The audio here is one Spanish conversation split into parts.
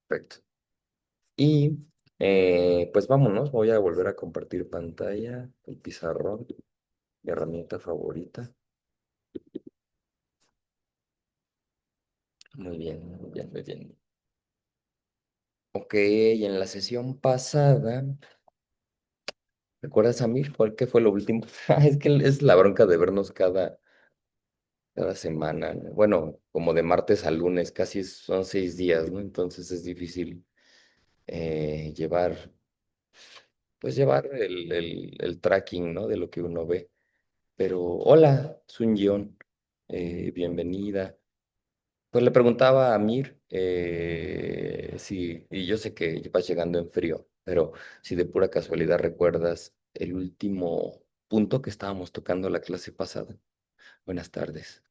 Perfecto. Y pues vámonos, voy a volver a compartir pantalla, el pizarrón, mi herramienta favorita. Muy bien, muy bien, muy bien. Ok, y en la sesión pasada, ¿recuerdas, Amir? ¿Qué fue lo último? Es que es la bronca de vernos cada semana, ¿no? Bueno, como de martes a lunes, casi son 6 días, ¿no? Entonces es difícil llevar, pues llevar el tracking, ¿no? De lo que uno ve. Pero, hola, Sun Yeon, bienvenida. Pues le preguntaba a Mir si, y yo sé que vas llegando en frío, pero si de pura casualidad recuerdas el último punto que estábamos tocando la clase pasada. Buenas tardes.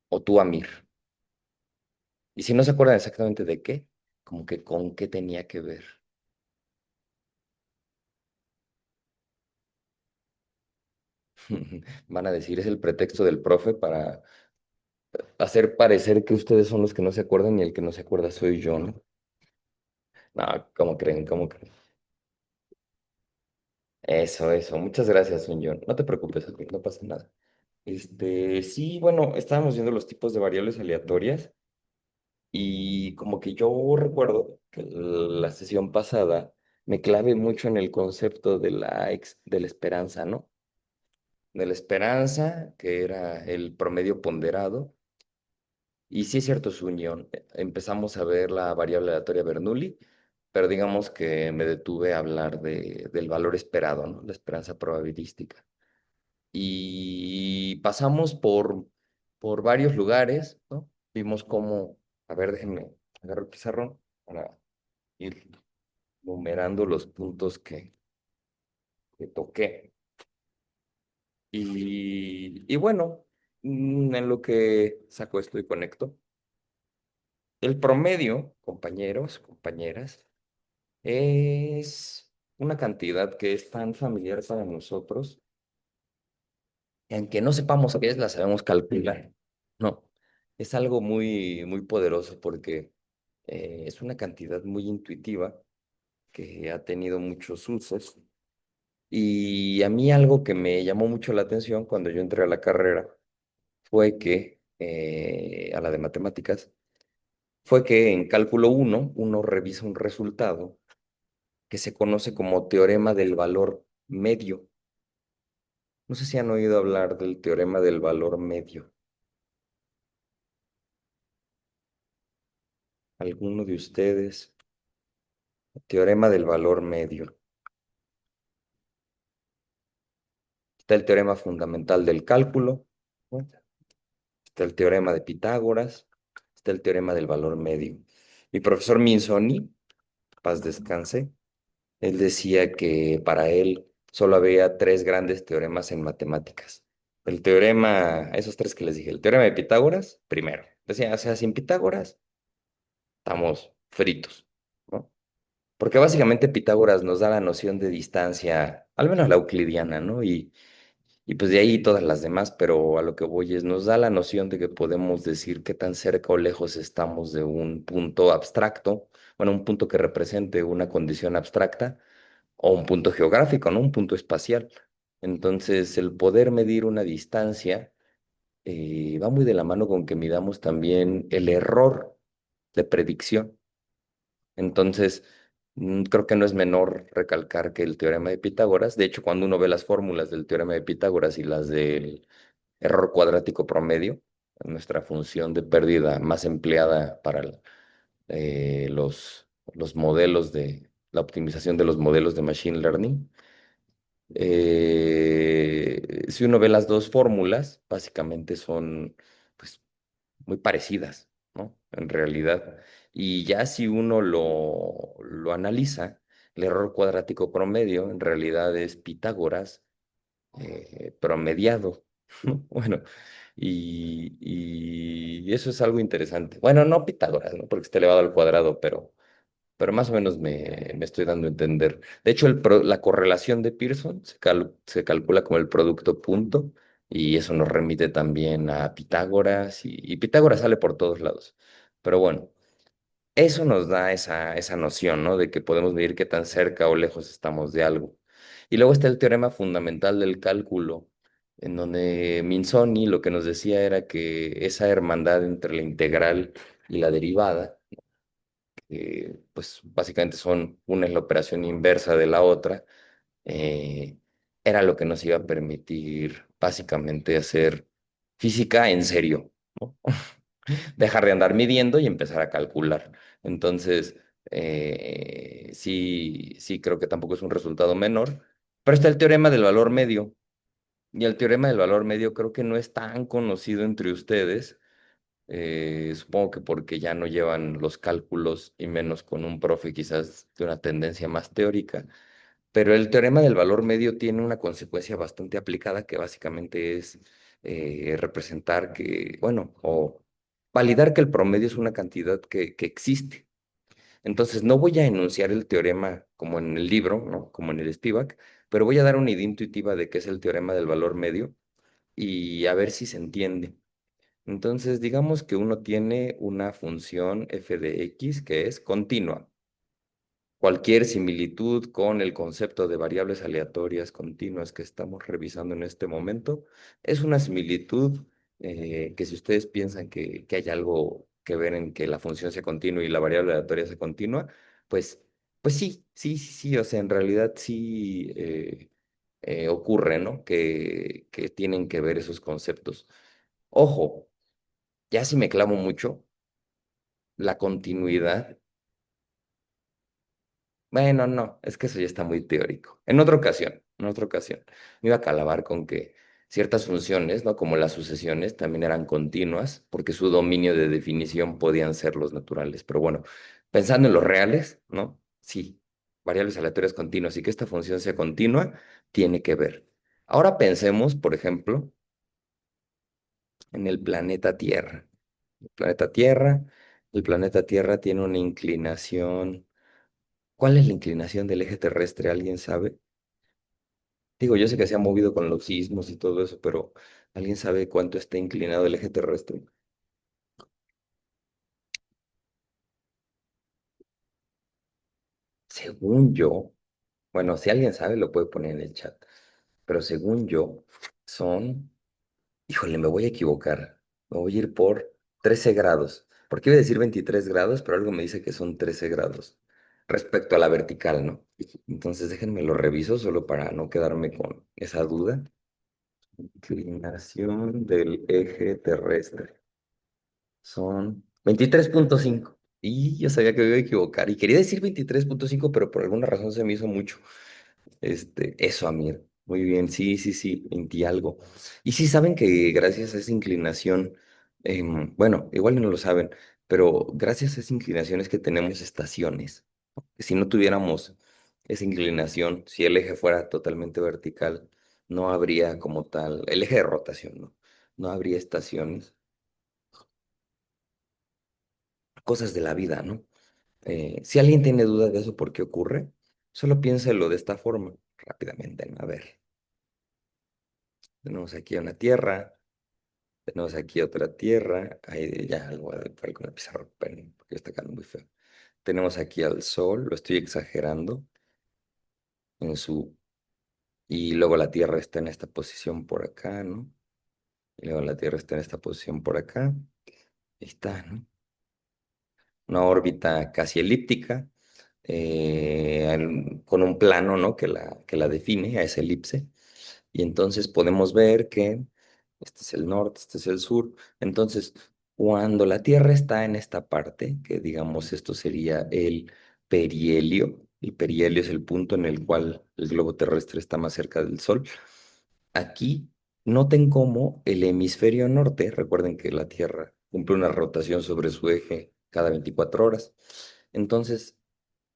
O tú, Amir. Y si no se acuerdan exactamente de qué, como que con qué tenía que ver. Van a decir, es el pretexto del profe para hacer parecer que ustedes son los que no se acuerdan y el que no se acuerda soy yo, ¿no? No, ¿cómo creen? ¿Cómo creen? Eso. Muchas gracias, John. No te preocupes, ok, no pasa nada. Sí, bueno, estábamos viendo los tipos de variables aleatorias y como que yo recuerdo que la sesión pasada me clavé mucho en el concepto de la esperanza, ¿no? De la esperanza, que era el promedio ponderado. Y sí es cierto, su unión. Empezamos a ver la variable aleatoria Bernoulli, pero digamos que me detuve a hablar del valor esperado, ¿no? La esperanza probabilística. Y pasamos por varios lugares, ¿no? Vimos cómo, a ver, déjenme agarrar el pizarrón para ir numerando los puntos que toqué. Y bueno, en lo que saco esto y conecto, el promedio, compañeros, compañeras, es una cantidad que es tan familiar para nosotros, que aunque no sepamos qué es, la sabemos calcular. No, es algo muy, muy poderoso porque es una cantidad muy intuitiva que ha tenido muchos usos. Y a mí algo que me llamó mucho la atención cuando yo entré a la carrera fue que, a la de matemáticas, fue que en cálculo uno revisa un resultado que se conoce como teorema del valor medio. No sé si han oído hablar del teorema del valor medio. ¿Alguno de ustedes? Teorema del valor medio. Está el teorema fundamental del cálculo, ¿no? Está el teorema de Pitágoras, está el teorema del valor medio. Mi profesor Minzoni, paz descanse, él decía que para él solo había tres grandes teoremas en matemáticas. El teorema, esos tres que les dije, el teorema de Pitágoras, primero. Decía, o sea, sin Pitágoras estamos fritos, ¿no? Porque básicamente Pitágoras nos da la noción de distancia, al menos la euclidiana, ¿no? Y pues de ahí todas las demás, pero a lo que voy es, nos da la noción de que podemos decir qué tan cerca o lejos estamos de un punto abstracto, bueno, un punto que represente una condición abstracta o un punto geográfico, ¿no? Un punto espacial. Entonces, el poder medir una distancia va muy de la mano con que midamos también el error de predicción. Entonces, creo que no es menor recalcar que el teorema de Pitágoras, de hecho, cuando uno ve las fórmulas del teorema de Pitágoras y las del error cuadrático promedio, nuestra función de pérdida más empleada para los modelos de la optimización de los modelos de Machine Learning. Si uno ve las dos fórmulas, básicamente son pues, muy parecidas, ¿no? En realidad. Y ya si uno lo analiza, el error cuadrático promedio en realidad es Pitágoras promediado, ¿no? Bueno, y eso es algo interesante. Bueno, no Pitágoras, ¿no? Porque está elevado al cuadrado, pero más o menos me estoy dando a entender. De hecho, la correlación de Pearson se calcula como el producto punto, y eso nos remite también a Pitágoras, y Pitágoras sale por todos lados. Pero bueno. Eso nos da esa noción, ¿no? De que podemos medir qué tan cerca o lejos estamos de algo. Y luego está el teorema fundamental del cálculo, en donde Minzoni lo que nos decía era que esa hermandad entre la integral y la derivada, pues básicamente son, una es la operación inversa de la otra, eh, era lo que nos iba a permitir básicamente hacer física en serio, ¿no? Dejar de andar midiendo y empezar a calcular. Entonces, sí, sí creo que tampoco es un resultado menor, pero está el teorema del valor medio. Y el teorema del valor medio creo que no es tan conocido entre ustedes. Supongo que porque ya no llevan los cálculos y menos con un profe quizás de una tendencia más teórica. Pero el teorema del valor medio tiene una consecuencia bastante aplicada que básicamente es representar que, bueno, o validar que el promedio es una cantidad que existe. Entonces, no voy a enunciar el teorema como en el libro, ¿no? Como en el Spivak, pero voy a dar una idea intuitiva de qué es el teorema del valor medio y a ver si se entiende. Entonces, digamos que uno tiene una función f de x que es continua. Cualquier similitud con el concepto de variables aleatorias continuas que estamos revisando en este momento es una similitud que si ustedes piensan que hay algo que ver en que la función sea continua y la variable aleatoria sea continua, pues, pues sí, sí, sí, sí, o sea, en realidad sí ocurre, ¿no? Que tienen que ver esos conceptos. Ojo, ya si me clamo mucho, la continuidad. Bueno, no, es que eso ya está muy teórico. En otra ocasión, me iba a calabar con que ciertas funciones, ¿no? Como las sucesiones, también eran continuas, porque su dominio de definición podían ser los naturales. Pero bueno, pensando en los reales, ¿no? Sí, variables aleatorias continuas y que esta función sea continua, tiene que ver. Ahora pensemos, por ejemplo, en el planeta Tierra. El planeta Tierra, el planeta Tierra tiene una inclinación. ¿Cuál es la inclinación del eje terrestre? ¿Alguien sabe? Digo, yo sé que se ha movido con los sismos y todo eso, pero ¿alguien sabe cuánto está inclinado el eje terrestre? Según yo, bueno, si alguien sabe, lo puede poner en el chat, pero según yo, son, híjole, me voy a equivocar, me voy a ir por 13 grados, porque iba a decir 23 grados, pero algo me dice que son 13 grados respecto a la vertical, ¿no? Entonces déjenme lo reviso solo para no quedarme con esa duda. Inclinación del eje terrestre. Son 23,5. Y yo sabía que me iba a equivocar. Y quería decir 23,5 pero por alguna razón se me hizo mucho. Eso, Amir. Muy bien, sí, sí, sí, 20 y algo. Y sí saben que gracias a esa inclinación, bueno, igual no lo saben, pero gracias a esa inclinación es que tenemos estaciones. Si no tuviéramos esa inclinación, si el eje fuera totalmente vertical, no habría como tal, el eje de rotación, ¿no? No habría estaciones, cosas de la vida, ¿no? Si alguien tiene dudas de eso, ¿por qué ocurre? Solo piénselo de esta forma, rápidamente, ¿no? A ver, tenemos aquí una tierra, tenemos aquí otra tierra, ahí ya algo de por ahí con el pizarro, porque está quedando muy feo. Tenemos aquí al sol, lo estoy exagerando en su, y luego la tierra está en esta posición por acá, ¿no? Y luego la tierra está en esta posición por acá, ahí está, ¿no? Una órbita casi elíptica, con un plano, ¿no? que la define a esa elipse. Y entonces podemos ver que este es el norte, este es el sur. Entonces, cuando la Tierra está en esta parte, que digamos esto sería el perihelio es el punto en el cual el globo terrestre está más cerca del Sol. Aquí noten cómo el hemisferio norte, recuerden que la Tierra cumple una rotación sobre su eje cada 24 horas. Entonces,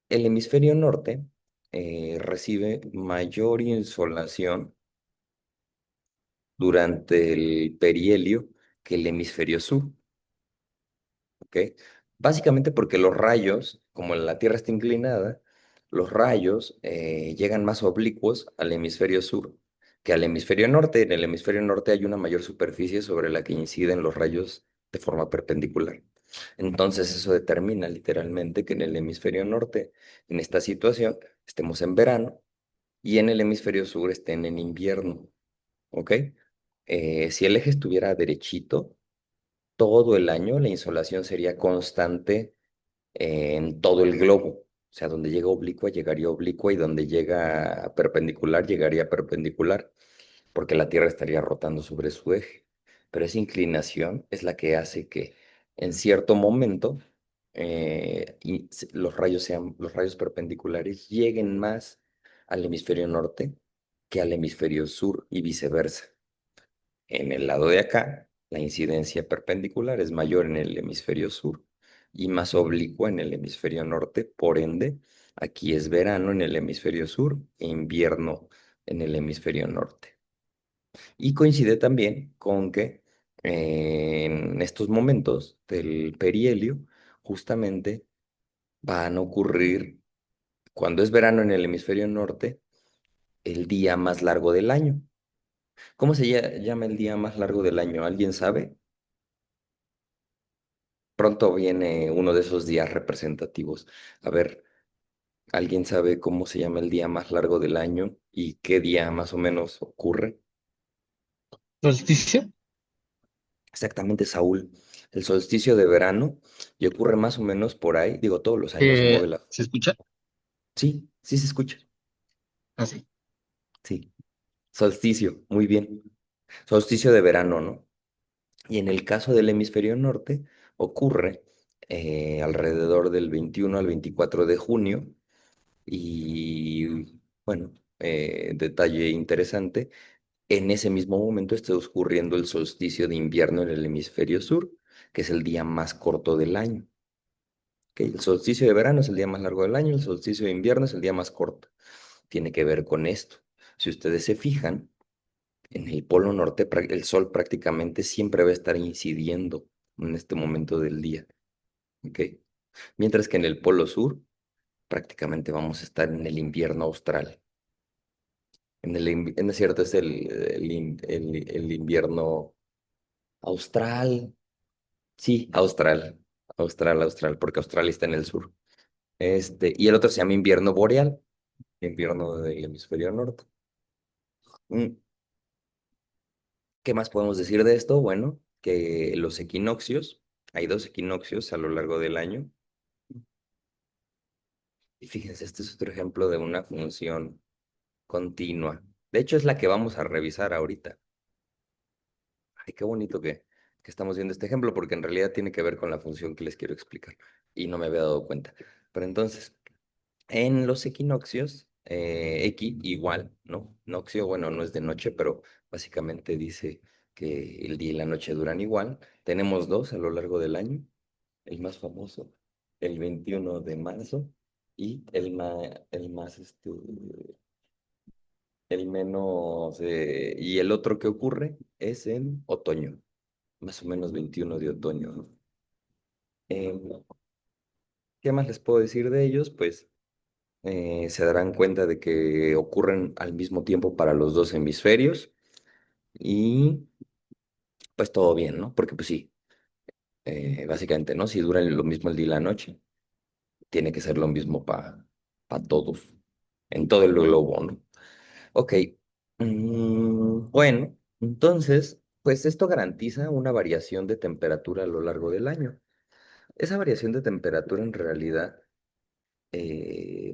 el hemisferio norte recibe mayor insolación durante el perihelio que el hemisferio sur, ¿ok? Básicamente porque los rayos, como la Tierra está inclinada, los rayos llegan más oblicuos al hemisferio sur que al hemisferio norte. En el hemisferio norte hay una mayor superficie sobre la que inciden los rayos de forma perpendicular. Entonces eso determina literalmente que en el hemisferio norte, en esta situación, estemos en verano y en el hemisferio sur estén en invierno, ¿ok? Si el eje estuviera derechito, todo el año la insolación sería constante en todo el globo. O sea, donde llega oblicua, llegaría oblicua y donde llega perpendicular, llegaría perpendicular, porque la Tierra estaría rotando sobre su eje. Pero esa inclinación es la que hace que en cierto momento los rayos perpendiculares lleguen más al hemisferio norte que al hemisferio sur y viceversa. En el lado de acá, la incidencia perpendicular es mayor en el hemisferio sur y más oblicua en el hemisferio norte. Por ende, aquí es verano en el hemisferio sur e invierno en el hemisferio norte. Y coincide también con que en estos momentos del perihelio, justamente van a ocurrir, cuando es verano en el hemisferio norte, el día más largo del año. ¿Cómo se llama el día más largo del año? ¿Alguien sabe? Pronto viene uno de esos días representativos. A ver, ¿alguien sabe cómo se llama el día más largo del año y qué día más o menos ocurre? ¿Solsticio? Exactamente, Saúl. El solsticio de verano y ocurre más o menos por ahí. Digo, todos los años se mueve la... ¿Se escucha? Sí, sí se escucha. Así. Sí. Solsticio, muy bien. Solsticio de verano, ¿no? Y en el caso del hemisferio norte, ocurre alrededor del 21 al 24 de junio. Y bueno, detalle interesante, en ese mismo momento está ocurriendo el solsticio de invierno en el hemisferio sur, que es el día más corto del año. ¿Ok? El solsticio de verano es el día más largo del año, el solsticio de invierno es el día más corto. Tiene que ver con esto. Si ustedes se fijan, en el polo norte el sol prácticamente siempre va a estar incidiendo en este momento del día. ¿Ok? Mientras que en el polo sur prácticamente vamos a estar en el invierno austral. Es cierto, es el invierno austral. Sí, austral. Austral, porque Australia está en el sur. Y el otro se llama invierno boreal, invierno del hemisferio norte. Mm, ¿Qué más podemos decir de esto? Bueno, que los equinoccios, hay dos equinoccios a lo largo del año. Y fíjense, este es otro ejemplo de una función continua. De hecho, es la que vamos a revisar ahorita. Ay, qué bonito que estamos viendo este ejemplo, porque en realidad tiene que ver con la función que les quiero explicar y no me había dado cuenta. Pero entonces, en los equinoccios, X igual, ¿no? Noxio, bueno, no es de noche, pero básicamente dice que el día y la noche duran igual. Tenemos dos a lo largo del año, el más famoso, el 21 de marzo, y el más, el menos, y el otro que ocurre es en otoño, más o menos 21 de otoño, ¿no? Em, ¿Qué más les puedo decir de ellos? Pues se darán cuenta de que ocurren al mismo tiempo para los dos hemisferios y pues todo bien, ¿no? Porque pues sí, básicamente, ¿no? Si duran lo mismo el día y la noche, tiene que ser lo mismo para todos, en todo el globo, ¿no? Ok, bueno, entonces, pues esto garantiza una variación de temperatura a lo largo del año. Esa variación de temperatura en realidad,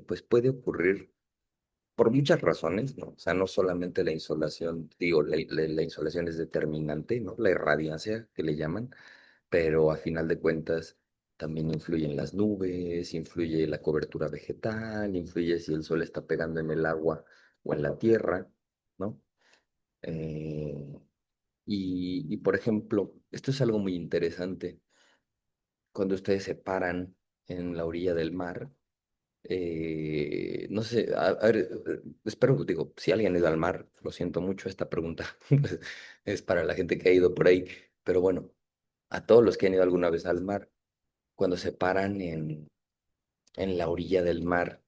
pues puede ocurrir por muchas razones, ¿no? O sea, no solamente la insolación, digo, la insolación es determinante, ¿no? La irradiancia que le llaman, pero a final de cuentas también influyen las nubes, influye la cobertura vegetal, influye si el sol está pegando en el agua o en la tierra, ¿no? Eh, por ejemplo, esto es algo muy interesante. Cuando ustedes se paran en la orilla del mar, no sé, a ver, espero, digo, si alguien ha ido al mar, lo siento mucho, esta pregunta es para la gente que ha ido por ahí, pero bueno, a todos los que han ido alguna vez al mar, cuando se paran en la orilla del mar,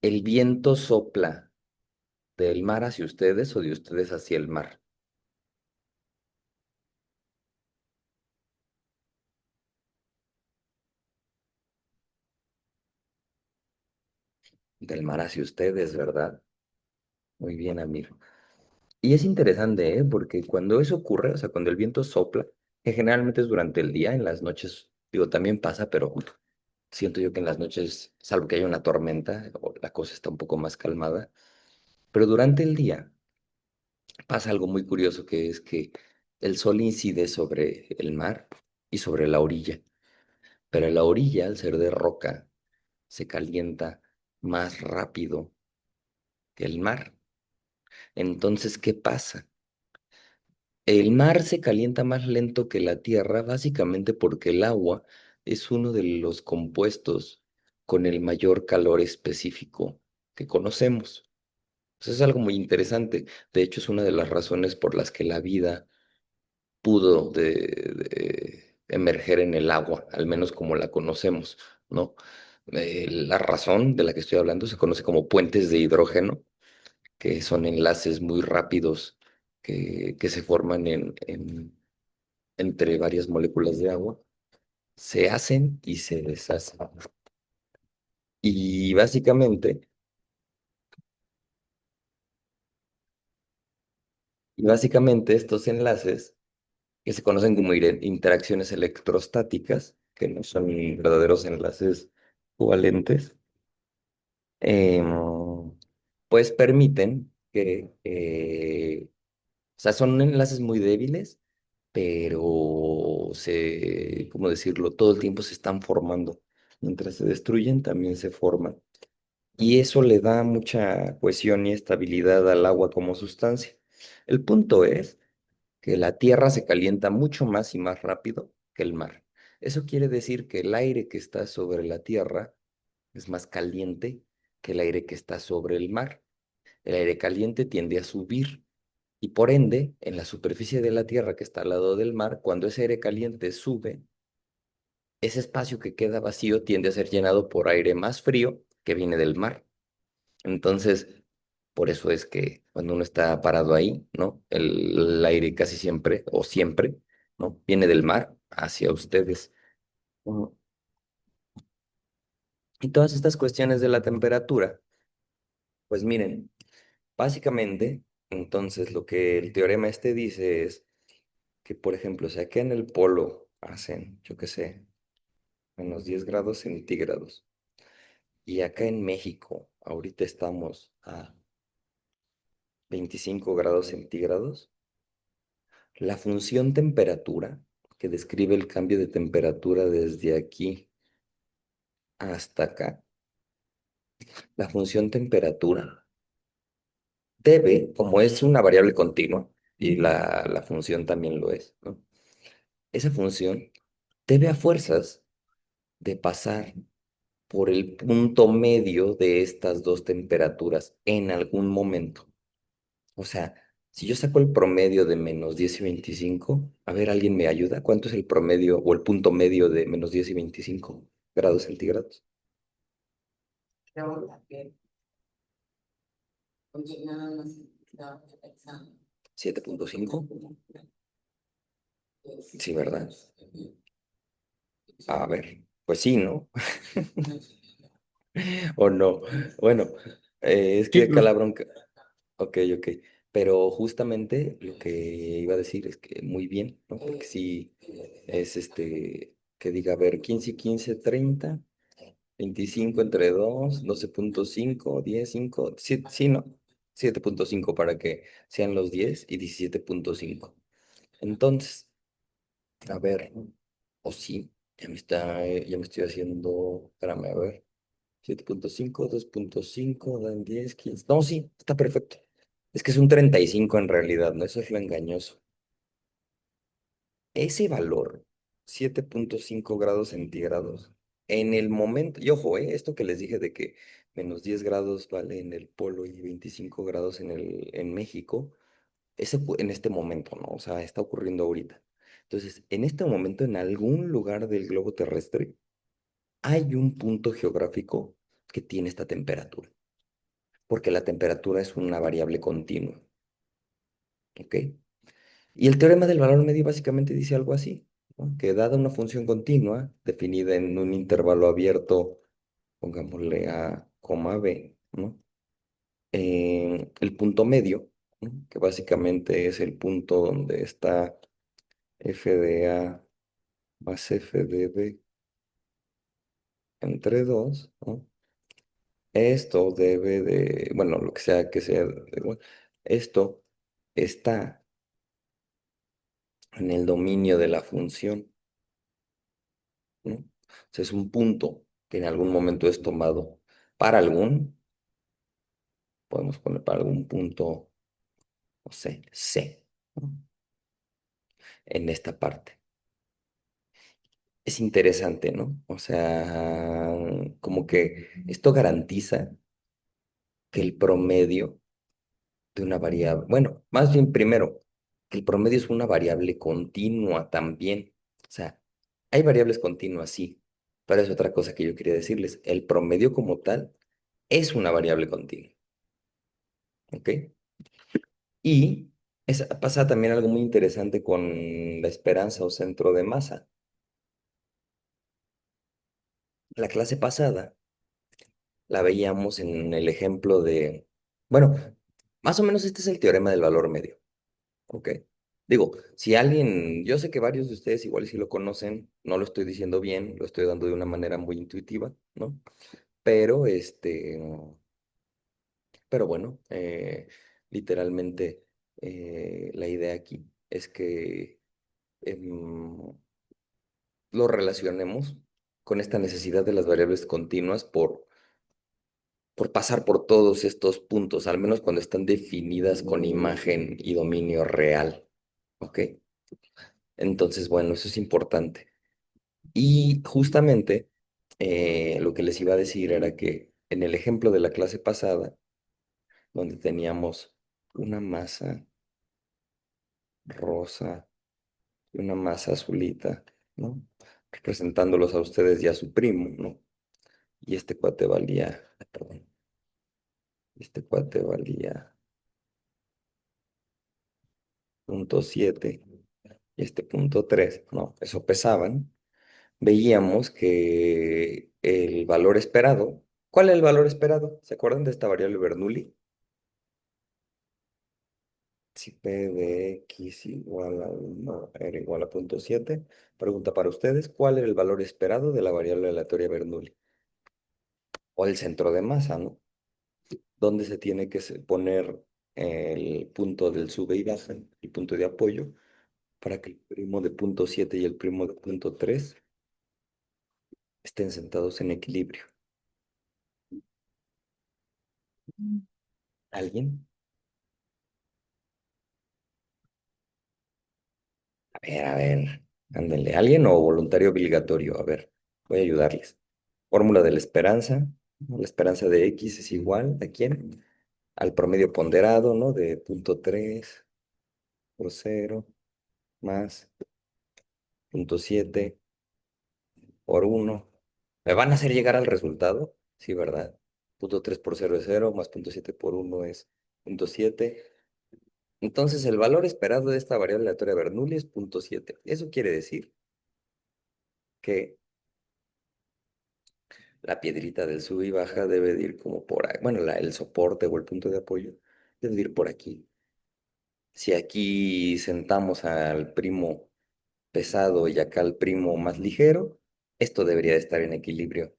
¿el viento sopla del mar hacia ustedes o de ustedes hacia el mar? del mar hacia ustedes, ¿verdad? Muy bien, Amir. Y es interesante, ¿eh? Porque cuando eso ocurre, o sea, cuando el viento sopla, que generalmente es durante el día, en las noches, digo, también pasa, pero siento yo que en las noches, salvo que haya una tormenta, o la cosa está un poco más calmada, pero durante el día pasa algo muy curioso, que es que el sol incide sobre el mar y sobre la orilla, pero la orilla, al ser de roca, se calienta más rápido que el mar. Entonces, ¿qué pasa? El mar se calienta más lento que la tierra, básicamente porque el agua es uno de los compuestos con el mayor calor específico que conocemos. Eso es algo muy interesante. De hecho, es una de las razones por las que la vida pudo de emerger en el agua, al menos como la conocemos, ¿no? La razón de la que estoy hablando se conoce como puentes de hidrógeno, que son enlaces muy rápidos que se forman entre varias moléculas de agua, se hacen y se deshacen. Y básicamente estos enlaces, que se conocen como interacciones electrostáticas, que no son verdaderos enlaces covalentes, em, pues permiten que, o sea, son enlaces muy débiles, pero ¿cómo decirlo? Todo el tiempo se están formando. Mientras se destruyen, también se forman. Y eso le da mucha cohesión y estabilidad al agua como sustancia. El punto es que la tierra se calienta mucho más y más rápido que el mar. Eso quiere decir que el aire que está sobre la tierra es más caliente que el aire que está sobre el mar. El aire caliente tiende a subir y por ende, en la superficie de la tierra que está al lado del mar, cuando ese aire caliente sube, ese espacio que queda vacío tiende a ser llenado por aire más frío que viene del mar. Entonces, por eso es que cuando uno está parado ahí, ¿no? El aire casi siempre o siempre, ¿no? Viene del mar hacia ustedes. Ujú. Y todas estas cuestiones de la temperatura, pues miren, básicamente, entonces lo que el teorema este dice es que, por ejemplo, si acá en el polo hacen, yo qué sé, -10 grados centígrados, y acá en México ahorita estamos a 25 grados centígrados, la función temperatura, que describe el cambio de temperatura desde aquí hasta acá, la función temperatura debe, como es una variable continua, y la función también lo es, ¿no? Esa función debe a fuerzas de pasar por el punto medio de estas dos temperaturas en algún momento. O sea, si yo saco el promedio de -10 y 25, a ver, ¿alguien me ayuda? ¿Cuánto es el promedio o el punto medio de -10 y 25 grados centígrados? 7.5. Sí, ¿verdad? A ver, pues sí, ¿no? ¿O no? Bueno, es Sí, que acá la bronca. Ok, ok. Pero justamente lo que iba a decir es que muy bien, ¿no? Porque sí es que diga, a ver, 15 y 15, 30, 25 entre 2, 12.5, 10, 5, 7, sí, ¿no? 7.5 para que sean los 10 y 17.5. Entonces, a ver, o sí, ya me estoy haciendo, espérame, a ver, 7.5, 2.5 dan 10, 15. No, sí, está perfecto. Es que es un 35 en realidad, ¿no? Eso es lo engañoso. Ese valor, 7.5 grados centígrados, en el momento, y ojo, esto que les dije de que -10 grados vale en el polo y 25 grados en México, en este momento, ¿no? O sea, está ocurriendo ahorita. Entonces, en este momento, en algún lugar del globo terrestre, hay un punto geográfico que tiene esta temperatura, porque la temperatura es una variable continua, ¿ok? Y el teorema del valor medio básicamente dice algo así, ¿no? Que dada una función continua, definida en un intervalo abierto, pongámosle A, B, ¿no? El punto medio, ¿no? Que básicamente es el punto donde está f de A más f de B entre 2, ¿no? Esto debe de, bueno, lo que sea que sea, bueno, esto está en el dominio de la función, ¿no? O sea, es un punto que en algún momento es tomado para algún, podemos poner para algún punto, no sé, C, ¿no? En esta parte. Es interesante, ¿no? O sea, como que esto garantiza que el promedio de una variable, bueno, más bien primero, que el promedio es una variable continua también. O sea, hay variables continuas, sí, pero es otra cosa que yo quería decirles. El promedio como tal es una variable continua, ¿ok? Y pasa también algo muy interesante con la esperanza o centro de masa. La clase pasada la veíamos en el ejemplo de, bueno, más o menos este es el teorema del valor medio. Ok. Digo, si alguien, yo sé que varios de ustedes igual si lo conocen, no lo estoy diciendo bien, lo estoy dando de una manera muy intuitiva, ¿no? Pero pero bueno, literalmente la idea aquí es que lo relacionemos con esta necesidad de las variables continuas por pasar por todos estos puntos, al menos cuando están definidas con imagen y dominio real, ¿ok? Entonces, bueno, eso es importante. Y justamente lo que les iba a decir era que en el ejemplo de la clase pasada, donde teníamos una masa rosa y una masa azulita, ¿no? Representándolos a ustedes y a su primo, ¿no? Y este cuate valía, perdón, este cuate valía 0,7 y este 0,3, ¿no? Eso pesaban. Veíamos que el valor esperado, ¿cuál es el valor esperado? ¿Se acuerdan de esta variable Bernoulli? Si P de X igual a 1 era igual a 0,7. Pregunta para ustedes, ¿cuál era el valor esperado de la variable aleatoria Bernoulli? O el centro de masa, ¿no? ¿Dónde se tiene que poner el punto del sube y baja, el punto de apoyo, para que el primo de 0,7 y el primo de 0,3 estén sentados en equilibrio? ¿Alguien? A ver, ándenle. ¿Alguien o voluntario obligatorio? A ver, voy a ayudarles. Fórmula de la esperanza, ¿no? La esperanza de X es igual, ¿a quién? Al promedio ponderado, ¿no? De 0,3 por 0 más 0,7 por 1. ¿Me van a hacer llegar al resultado? Sí, ¿verdad? 0,3 por 0 es 0, más 0,7 por 1 es 0,7. Entonces, el valor esperado de esta variable aleatoria Bernoulli es 0,7. Eso quiere decir que la piedrita del sub y baja debe de ir como por ahí. Bueno, el soporte o el punto de apoyo debe de ir por aquí. Si aquí sentamos al primo pesado y acá al primo más ligero, esto debería de estar en equilibrio,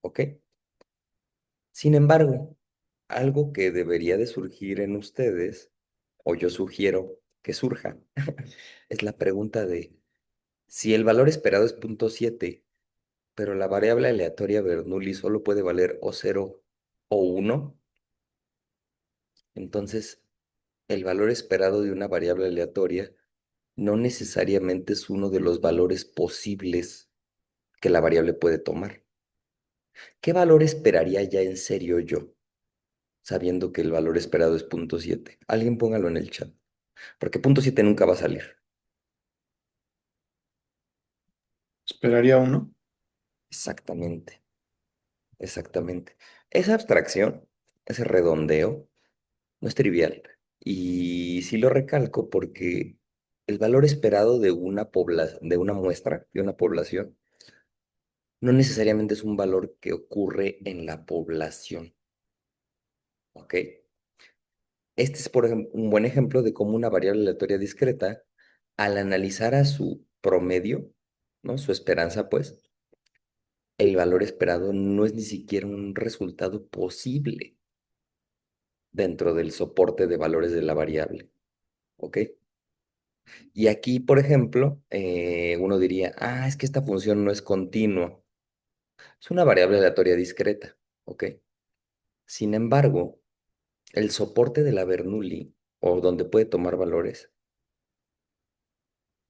¿ok? Sin embargo, algo que debería de surgir en ustedes, o yo sugiero que surja, es la pregunta de si el valor esperado es 0,7, pero la variable aleatoria Bernoulli solo puede valer o 0 o 1, entonces el valor esperado de una variable aleatoria no necesariamente es uno de los valores posibles que la variable puede tomar. ¿Qué valor esperaría ya en serio yo, sabiendo que el valor esperado es 0,7? Alguien póngalo en el chat, porque 0,7 nunca va a salir. Esperaría uno. Exactamente, exactamente. Esa abstracción, ese redondeo, no es trivial. Y sí lo recalco porque el valor esperado de una de una muestra, de una población, no necesariamente es un valor que ocurre en la población. ¿ok? Este es, por ejemplo, un buen ejemplo de cómo una variable aleatoria discreta, al analizar a su promedio, ¿no? Su esperanza, pues, el valor esperado no es ni siquiera un resultado posible dentro del soporte de valores de la variable, ¿ok? Y aquí, por ejemplo, uno diría, es que esta función no es continua, es una variable aleatoria discreta, ¿ok? Sin embargo, el soporte de la Bernoulli, o donde puede tomar valores,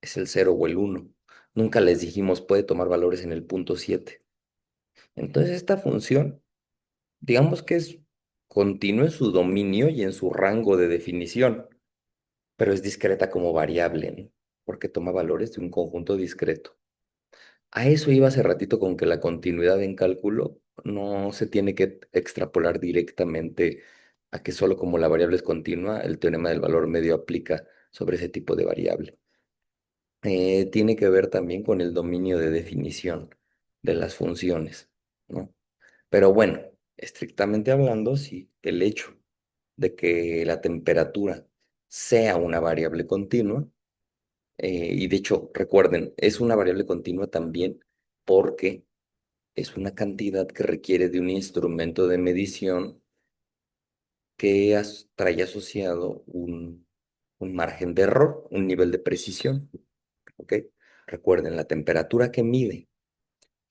es el 0 o el 1. Nunca les dijimos puede tomar valores en el punto 7. Entonces, esta función, digamos que es continua en su dominio y en su rango de definición, pero es discreta como variable, ¿no? Porque toma valores de un conjunto discreto. A eso iba hace ratito con que la continuidad en cálculo no se tiene que extrapolar directamente a que solo como la variable es continua, el teorema del valor medio aplica sobre ese tipo de variable. Tiene que ver también con el dominio de definición de las funciones, ¿no? Pero bueno, estrictamente hablando, sí, el hecho de que la temperatura sea una variable continua, y de hecho, recuerden, es una variable continua también porque es una cantidad que requiere de un instrumento de medición que trae asociado un margen de error, un nivel de precisión, ¿ok? Recuerden, la temperatura que mide,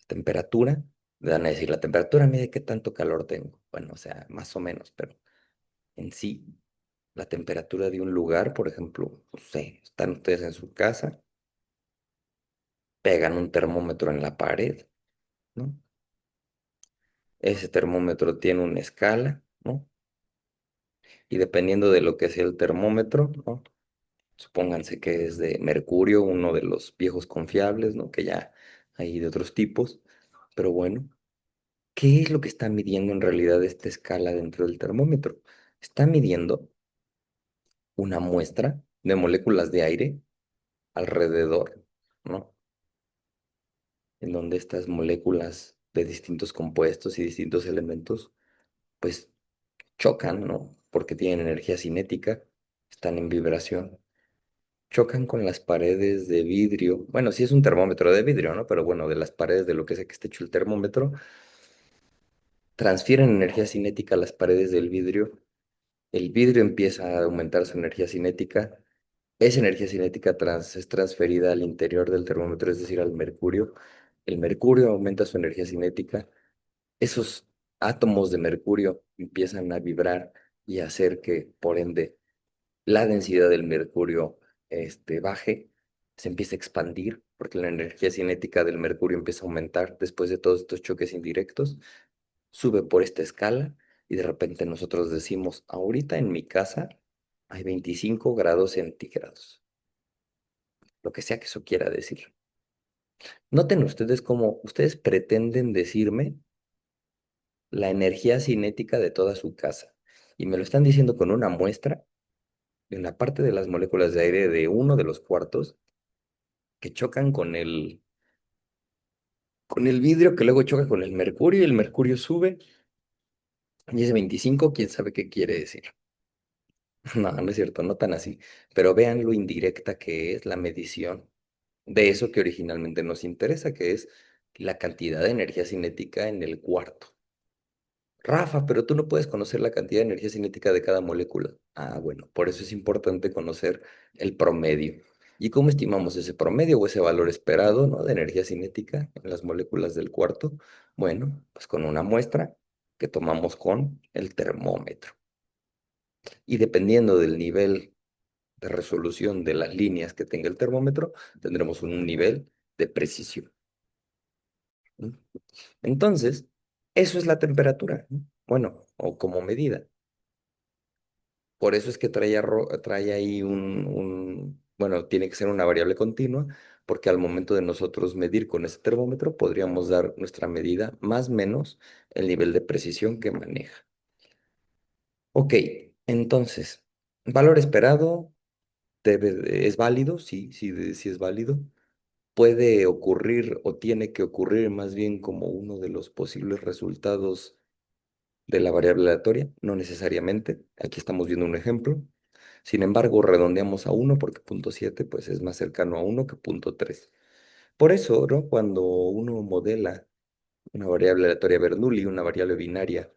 temperatura, le van a decir, la temperatura mide qué tanto calor tengo. Bueno, o sea, más o menos, pero en sí, la temperatura de un lugar, por ejemplo, no sé, están ustedes en su casa, pegan un termómetro en la pared, ¿no? Ese termómetro tiene una escala, ¿no? Y dependiendo de lo que sea el termómetro, ¿no? Supónganse que es de mercurio, uno de los viejos confiables, ¿no? Que ya hay de otros tipos, pero bueno, ¿qué es lo que está midiendo en realidad esta escala dentro del termómetro? Está midiendo una muestra de moléculas de aire alrededor, ¿no? En donde estas moléculas de distintos compuestos y distintos elementos, pues chocan, ¿no? Porque tienen energía cinética, están en vibración, chocan con las paredes de vidrio. Bueno, sí es un termómetro de vidrio, ¿no? Pero bueno, de las paredes de lo que sea que esté hecho el termómetro, transfieren energía cinética a las paredes del vidrio. El vidrio empieza a aumentar su energía cinética. Esa energía cinética es transferida al interior del termómetro, es decir, al mercurio. El mercurio aumenta su energía cinética. Esos átomos de mercurio empiezan a vibrar y a hacer que, por ende, la densidad del mercurio baje, se empieza a expandir, porque la energía cinética del mercurio empieza a aumentar después de todos estos choques indirectos, sube por esta escala y de repente nosotros decimos, ahorita en mi casa hay 25 grados centígrados, lo que sea que eso quiera decir. Noten ustedes cómo ustedes pretenden decirme la energía cinética de toda su casa y me lo están diciendo con una muestra en la parte de las moléculas de aire de uno de los cuartos que chocan con el vidrio, que luego choca con el mercurio y el mercurio sube y ese 25, quién sabe qué quiere decir. No, no es cierto, no tan así, pero vean lo indirecta que es la medición de eso que originalmente nos interesa, que es la cantidad de energía cinética en el cuarto. Rafa, pero tú no puedes conocer la cantidad de energía cinética de cada molécula. Bueno, por eso es importante conocer el promedio. ¿Y cómo estimamos ese promedio o ese valor esperado, ¿no? De energía cinética en las moléculas del cuarto? Bueno, pues con una muestra que tomamos con el termómetro. Y dependiendo del nivel de resolución de las líneas que tenga el termómetro, tendremos un nivel de precisión, ¿no? Entonces, eso es la temperatura, ¿no? Bueno, o como medida. Por eso es que trae ahí bueno, tiene que ser una variable continua, porque al momento de nosotros medir con ese termómetro, podríamos dar nuestra medida más o menos el nivel de precisión que maneja. Ok, entonces, valor esperado es válido, sí, sí, sí es válido. Puede ocurrir o tiene que ocurrir más bien como uno de los posibles resultados de la variable aleatoria, no necesariamente. Aquí estamos viendo un ejemplo. Sin embargo, redondeamos a 1 porque punto 7 pues, es más cercano a 1 que punto 3. Por eso, ¿no? Cuando uno modela una variable aleatoria Bernoulli, una variable binaria,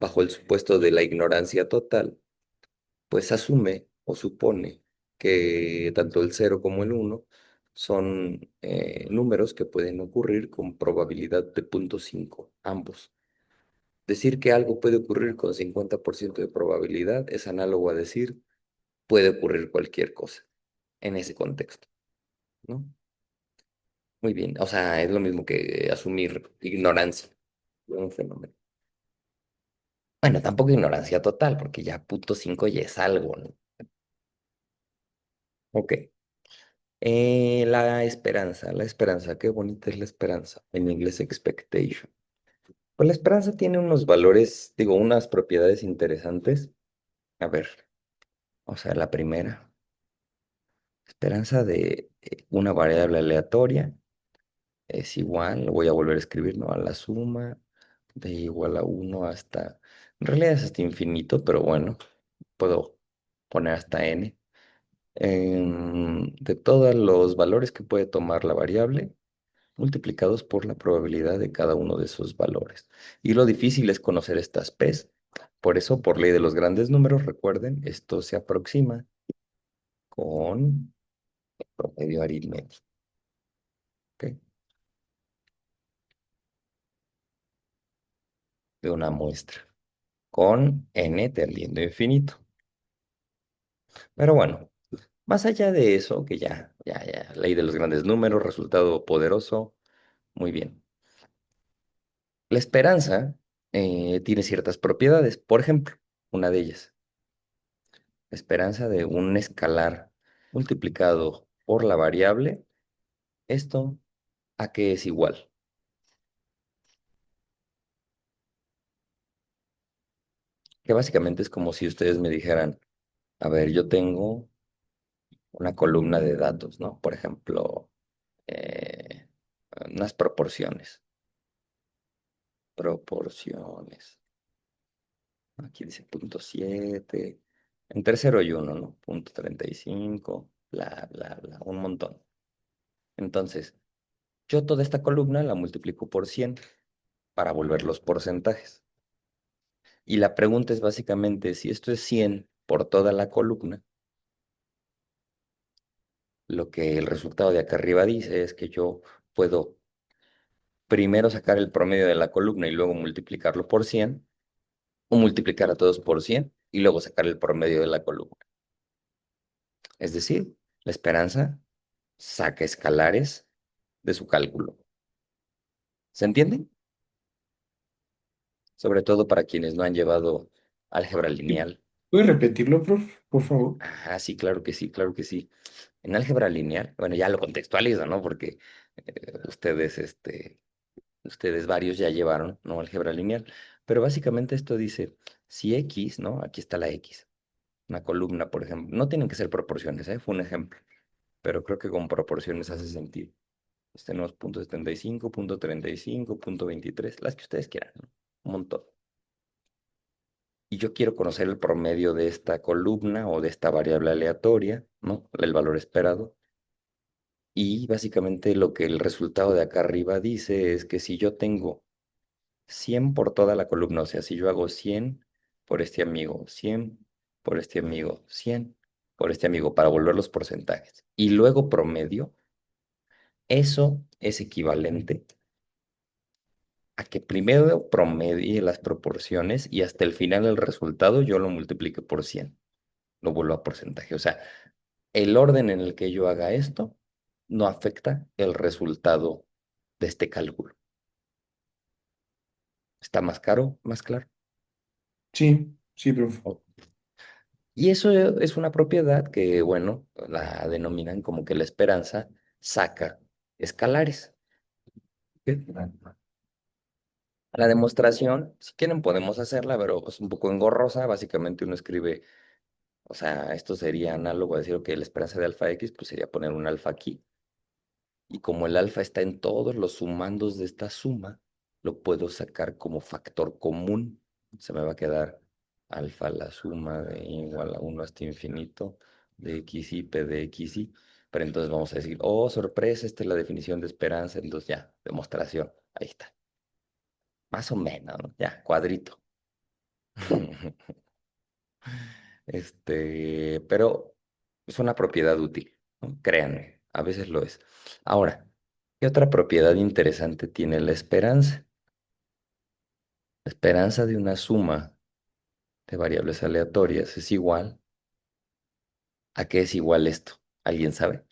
bajo el supuesto de la ignorancia total, pues asume o supone que tanto el 0 como el 1 son números que pueden ocurrir con probabilidad de 0.5, ambos. Decir que algo puede ocurrir con 50% de probabilidad es análogo a decir puede ocurrir cualquier cosa en ese contexto, ¿no? Muy bien, o sea, es lo mismo que asumir ignorancia de un fenómeno. Bueno, tampoco ignorancia total, porque ya 0.5 ya es algo, ¿no? Ok. La esperanza, qué bonita es la esperanza. En inglés, expectation. Pues la esperanza tiene unos valores, digo, unas propiedades interesantes. A ver, o sea, la primera, esperanza de una variable aleatoria es igual, lo voy a volver a escribir, ¿no? A la suma de igual a 1 hasta, en realidad es hasta infinito, pero bueno, puedo poner hasta n. De todos los valores que puede tomar la variable, multiplicados por la probabilidad de cada uno de esos valores. Y lo difícil es conocer estas P's. Por eso, por ley de los grandes números, recuerden, esto se aproxima con promedio aritmético. ¿Ok? De una muestra, con n tendiendo a infinito. Pero bueno, más allá de eso, que ya, ley de los grandes números, resultado poderoso, muy bien. La esperanza tiene ciertas propiedades. Por ejemplo, una de ellas, la esperanza de un escalar multiplicado por la variable, ¿esto a qué es igual? Que básicamente es como si ustedes me dijeran, a ver, yo tengo una columna de datos, ¿no? Por ejemplo, eh, unas proporciones. Proporciones. Aquí dice punto 7. Entre 0 y 1, ¿no? Punto 35, bla, bla, bla, un montón. Entonces, yo toda esta columna la multiplico por 100 para volver los porcentajes. Y la pregunta es básicamente, si esto es 100 por toda la columna, lo que el resultado de acá arriba dice es que yo puedo primero sacar el promedio de la columna y luego multiplicarlo por 100, o multiplicar a todos por 100 y luego sacar el promedio de la columna. Es decir, la esperanza saca escalares de su cálculo. ¿Se entiende? Sobre todo para quienes no han llevado álgebra lineal. ¿Puedes repetirlo, prof, por favor? Ah, sí, claro que sí, claro que sí. En álgebra lineal, bueno, ya lo contextualizo, ¿no? Porque ustedes varios ya llevaron, ¿no? Álgebra lineal. Pero básicamente esto dice, si X, ¿no? Aquí está la X, una columna, por ejemplo. No tienen que ser proporciones, ¿eh? Fue un ejemplo. Pero creo que con proporciones hace sentido. Tenemos punto 75, punto 35, punto 23, las que ustedes quieran, ¿no? Un montón. Y yo quiero conocer el promedio de esta columna o de esta variable aleatoria, ¿no? El valor esperado. Y básicamente lo que el resultado de acá arriba dice es que si yo tengo 100 por toda la columna, o sea, si yo hago 100 por este amigo, 100 por este amigo, 100 por este amigo, para volver los porcentajes, y luego promedio, eso es equivalente a que primero promedie las proporciones y hasta el final el resultado yo lo multiplique por 100, lo vuelvo a porcentaje. O sea, el orden en el que yo haga esto no afecta el resultado de este cálculo. ¿Está más caro, más claro? Sí, sí, prof. Ok. Y eso es una propiedad que, bueno, la denominan como que la esperanza saca escalares. ¿Ok? La demostración, si quieren podemos hacerla, pero es un poco engorrosa. Básicamente uno escribe, o sea, esto sería análogo a decir que la esperanza de alfa X, pues sería poner un alfa aquí. Y como el alfa está en todos los sumandos de esta suma, lo puedo sacar como factor común. Se me va a quedar alfa la suma de igual a uno hasta infinito de x y p de x y. Pero entonces vamos a decir, oh, sorpresa, esta es la definición de esperanza. Entonces ya, demostración. Ahí está. Más o menos, ¿no? Ya, cuadrito. Pero es una propiedad útil, ¿no? Créanme, a veces lo es. Ahora, ¿qué otra propiedad interesante tiene la esperanza? La esperanza de una suma de variables aleatorias es igual a qué es igual esto. ¿Alguien sabe?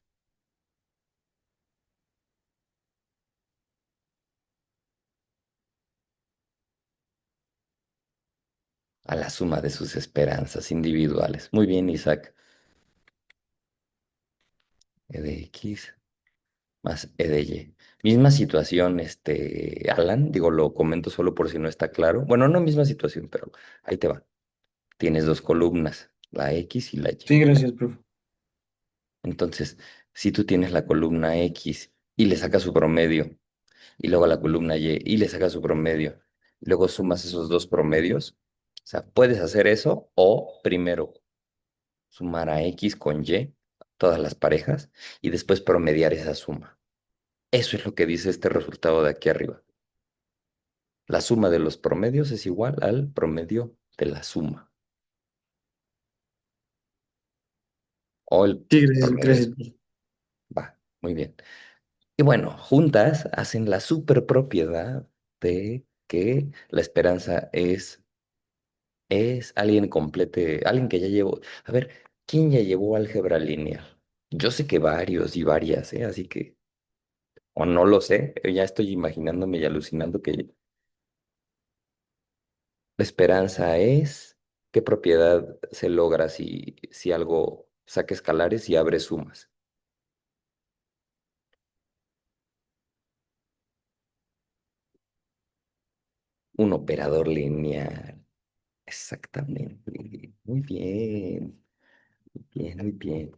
A la suma de sus esperanzas individuales. Muy bien, Isaac. E de X más E de Y. Misma situación, Alan, digo, lo comento solo por si no está claro. Bueno, no misma situación, pero ahí te va. Tienes dos columnas, la X y la Y. Sí, gracias, profe. Entonces, si tú tienes la columna X y le sacas su promedio, y luego la columna Y y le sacas su promedio, y luego sumas esos dos promedios, o sea, puedes hacer eso o primero sumar a X con Y, todas las parejas, y después promediar esa suma. Eso es lo que dice este resultado de aquí arriba. La suma de los promedios es igual al promedio de la suma, o el Sí, gracias, promedio de gracias, su. profe. Va, muy bien. Y bueno, juntas hacen la superpropiedad de que la esperanza es alguien complete, alguien que ya llevó. A ver, ¿quién ya llevó álgebra lineal? Yo sé que varios y varias, ¿eh? Así que, o no lo sé, ya estoy imaginándome y alucinando que la esperanza es qué propiedad se logra si algo saca escalares y abre sumas. Un operador lineal. Exactamente. Muy bien, bien, muy bien.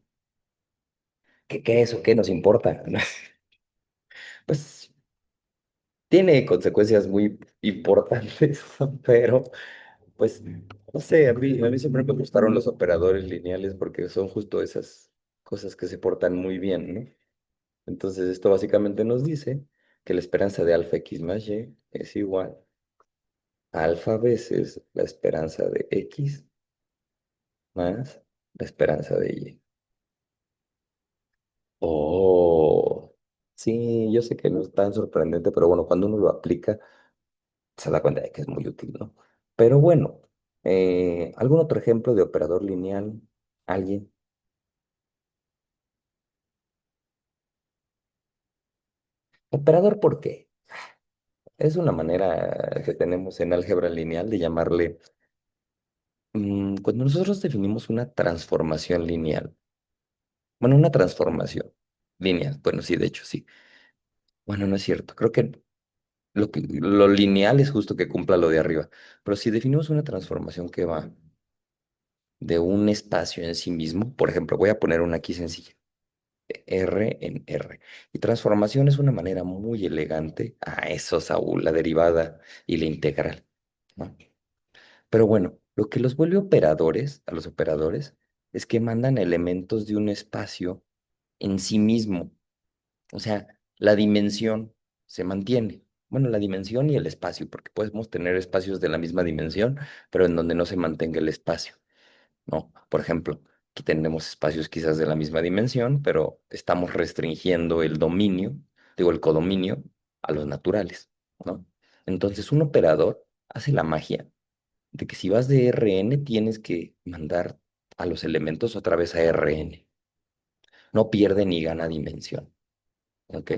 ¿Qué es o qué nos importa? Pues tiene consecuencias muy importantes, pero pues no sé, a mí siempre me gustaron los operadores lineales porque son justo esas cosas que se portan muy bien, ¿no? Entonces esto básicamente nos dice que la esperanza de alfa x más y es igual a alfa veces la esperanza de x más la esperanza de y. Oh, sí, yo sé que no es tan sorprendente, pero bueno, cuando uno lo aplica, se da cuenta de que es muy útil, ¿no? Pero bueno, ¿algún otro ejemplo de operador lineal? ¿Alguien? ¿Operador por qué? Es una manera que tenemos en álgebra lineal de llamarle, cuando nosotros definimos una transformación lineal, bueno, una transformación lineal, bueno, sí, de hecho, sí. Bueno, no es cierto, creo que lo lineal es justo que cumpla lo de arriba, pero si definimos una transformación que va de un espacio en sí mismo, por ejemplo, voy a poner una aquí sencilla. R en R. Y transformación es una manera muy elegante. Eso, Saúl, la derivada y la integral, ¿no? Pero bueno, lo que los vuelve operadores, a los operadores, es que mandan elementos de un espacio en sí mismo. O sea, la dimensión se mantiene. Bueno, la dimensión y el espacio, porque podemos tener espacios de la misma dimensión, pero en donde no se mantenga el espacio. ¿No? Por ejemplo, aquí tenemos espacios quizás de la misma dimensión, pero estamos restringiendo el dominio, digo, el codominio a los naturales, ¿no? Entonces, un operador hace la magia de que si vas de Rn, tienes que mandar a los elementos otra vez a Rn. No pierde ni gana dimensión, ¿ok?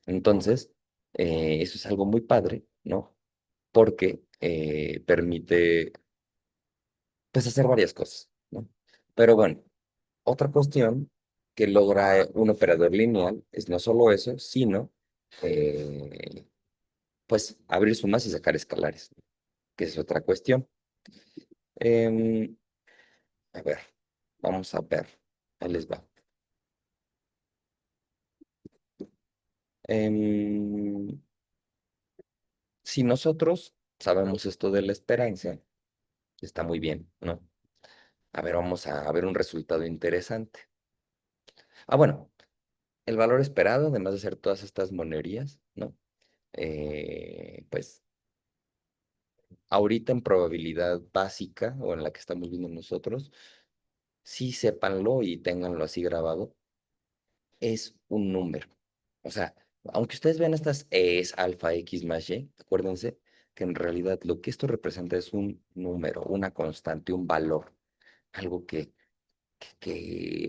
Entonces, eso es algo muy padre, ¿no? Porque permite, pues, hacer varias cosas, ¿no? Pero bueno. Otra cuestión que logra un operador lineal es no solo eso, sino eh, pues abrir sumas y sacar escalares, que es otra cuestión. Em, a ver, vamos a ver. Ahí les va. Em, si nosotros sabemos esto de la esperanza, está muy bien, ¿no? A ver, vamos a ver un resultado interesante. Ah, bueno, el valor esperado, además de hacer todas estas monerías, ¿no? Pues ahorita en probabilidad básica o en la que estamos viendo nosotros, sí sépanlo y ténganlo así grabado, es un número. O sea, aunque ustedes vean estas es alfa X más Y, acuérdense que en realidad lo que esto representa es un número, una constante, un valor, algo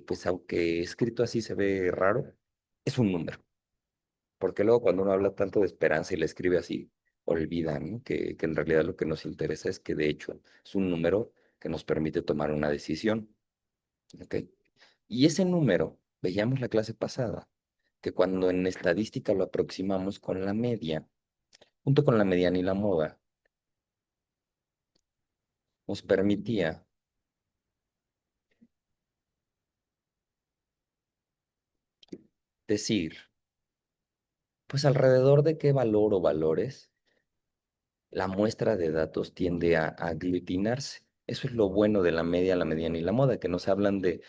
pues aunque escrito así se ve raro, es un número. Porque luego cuando uno habla tanto de esperanza y le escribe así, olvidan, ¿no? Que en realidad lo que nos interesa es que de hecho es un número que nos permite tomar una decisión. ¿Ok? Y ese número, veíamos la clase pasada, que cuando en estadística lo aproximamos con la media, junto con la mediana y la moda, nos permitía decir, pues alrededor de qué valor o valores la muestra de datos tiende a aglutinarse. Eso es lo bueno de la media, la mediana y la moda, que nos hablan de,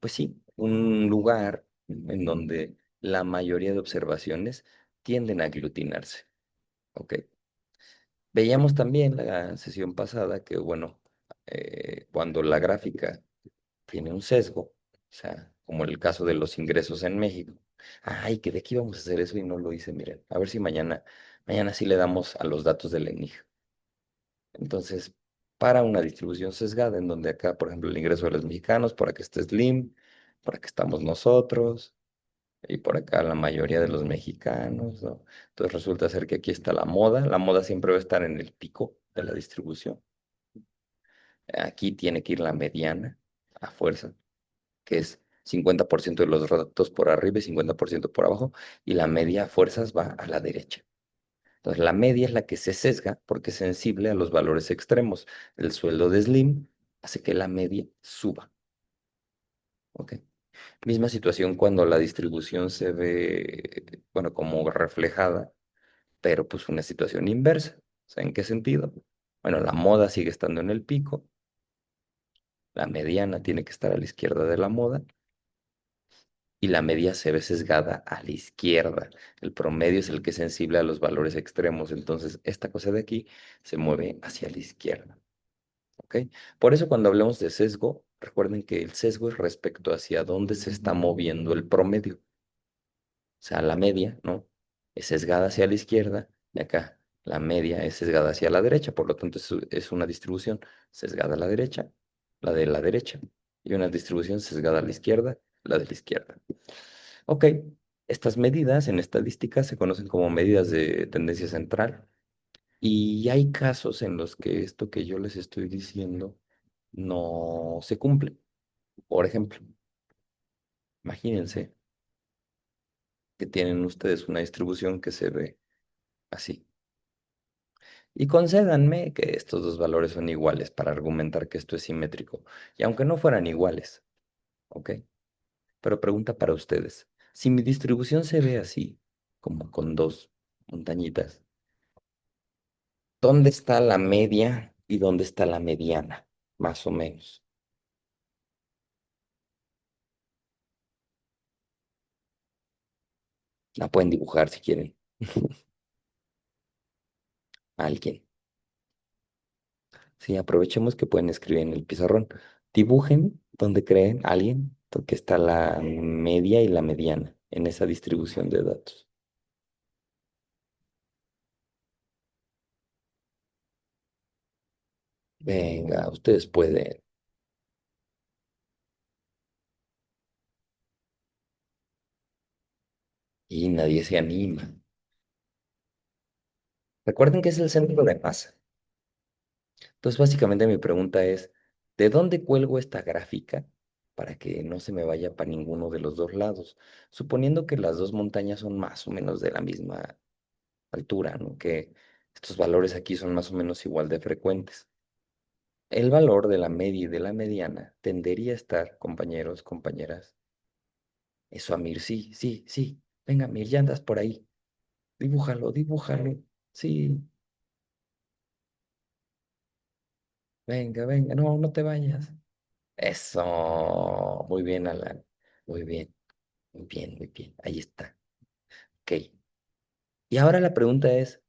pues sí, un lugar en donde la mayoría de observaciones tienden a aglutinarse. ¿Ok? Veíamos también la sesión pasada que, bueno, cuando la gráfica tiene un sesgo, o sea, como el caso de los ingresos en México. Ay, que de aquí vamos a hacer eso y no lo hice, miren. A ver si mañana sí le damos a los datos del ENIG. Entonces, para una distribución sesgada, en donde acá, por ejemplo, el ingreso de los mexicanos, por acá está Slim, por acá estamos nosotros, y por acá la mayoría de los mexicanos, ¿no? Entonces resulta ser que aquí está la moda siempre va a estar en el pico de la distribución. Aquí tiene que ir la mediana a fuerza, que es 50% de los datos por arriba y 50% por abajo, y la media a fuerzas va a la derecha. Entonces, la media es la que se sesga porque es sensible a los valores extremos. El sueldo de Slim hace que la media suba. ¿Ok? Misma situación cuando la distribución se ve, bueno, como reflejada, pero pues una situación inversa. O sea, ¿en qué sentido? Bueno, la moda sigue estando en el pico, la mediana tiene que estar a la izquierda de la moda y la media se ve sesgada a la izquierda. El promedio es el que es sensible a los valores extremos, entonces esta cosa de aquí se mueve hacia la izquierda. ¿Ok? Por eso cuando hablamos de sesgo, recuerden que el sesgo es respecto hacia dónde se está moviendo el promedio. O sea, la media, ¿no? Es sesgada hacia la izquierda y acá la media es sesgada hacia la derecha, por lo tanto es una distribución sesgada a la de la derecha, y una distribución sesgada a la izquierda, la de la izquierda. Ok, estas medidas en estadística se conocen como medidas de tendencia central y hay casos en los que esto que yo les estoy diciendo no se cumple. Por ejemplo, imagínense que tienen ustedes una distribución que se ve así. Y concédanme que estos dos valores son iguales para argumentar que esto es simétrico. Y aunque no fueran iguales, ¿ok? Pero pregunta para ustedes. Si mi distribución se ve así, como con dos montañitas, ¿dónde está la media y dónde está la mediana? Más o menos. La pueden dibujar si quieren. Alguien. Sí, aprovechemos que pueden escribir en el pizarrón. Dibujen donde creen alguien que está la media y la mediana en esa distribución de datos. Venga, ustedes pueden. Y nadie se anima. Recuerden que es el centro de masa. Entonces, básicamente mi pregunta es, ¿de dónde cuelgo esta gráfica para que no se me vaya para ninguno de los dos lados? Suponiendo que las dos montañas son más o menos de la misma altura, ¿no? Que estos valores aquí son más o menos igual de frecuentes. El valor de la media y de la mediana tendería a estar, compañeros, compañeras. Eso, Amir, sí, sí, sí. Venga, Amir, ya andas por ahí. Dibújalo, dibújalo. Sí. Venga, venga, no, no te vayas. Eso, muy bien, Alan. Muy bien, muy bien, muy bien. Ahí está. Ok. Y ahora la pregunta es,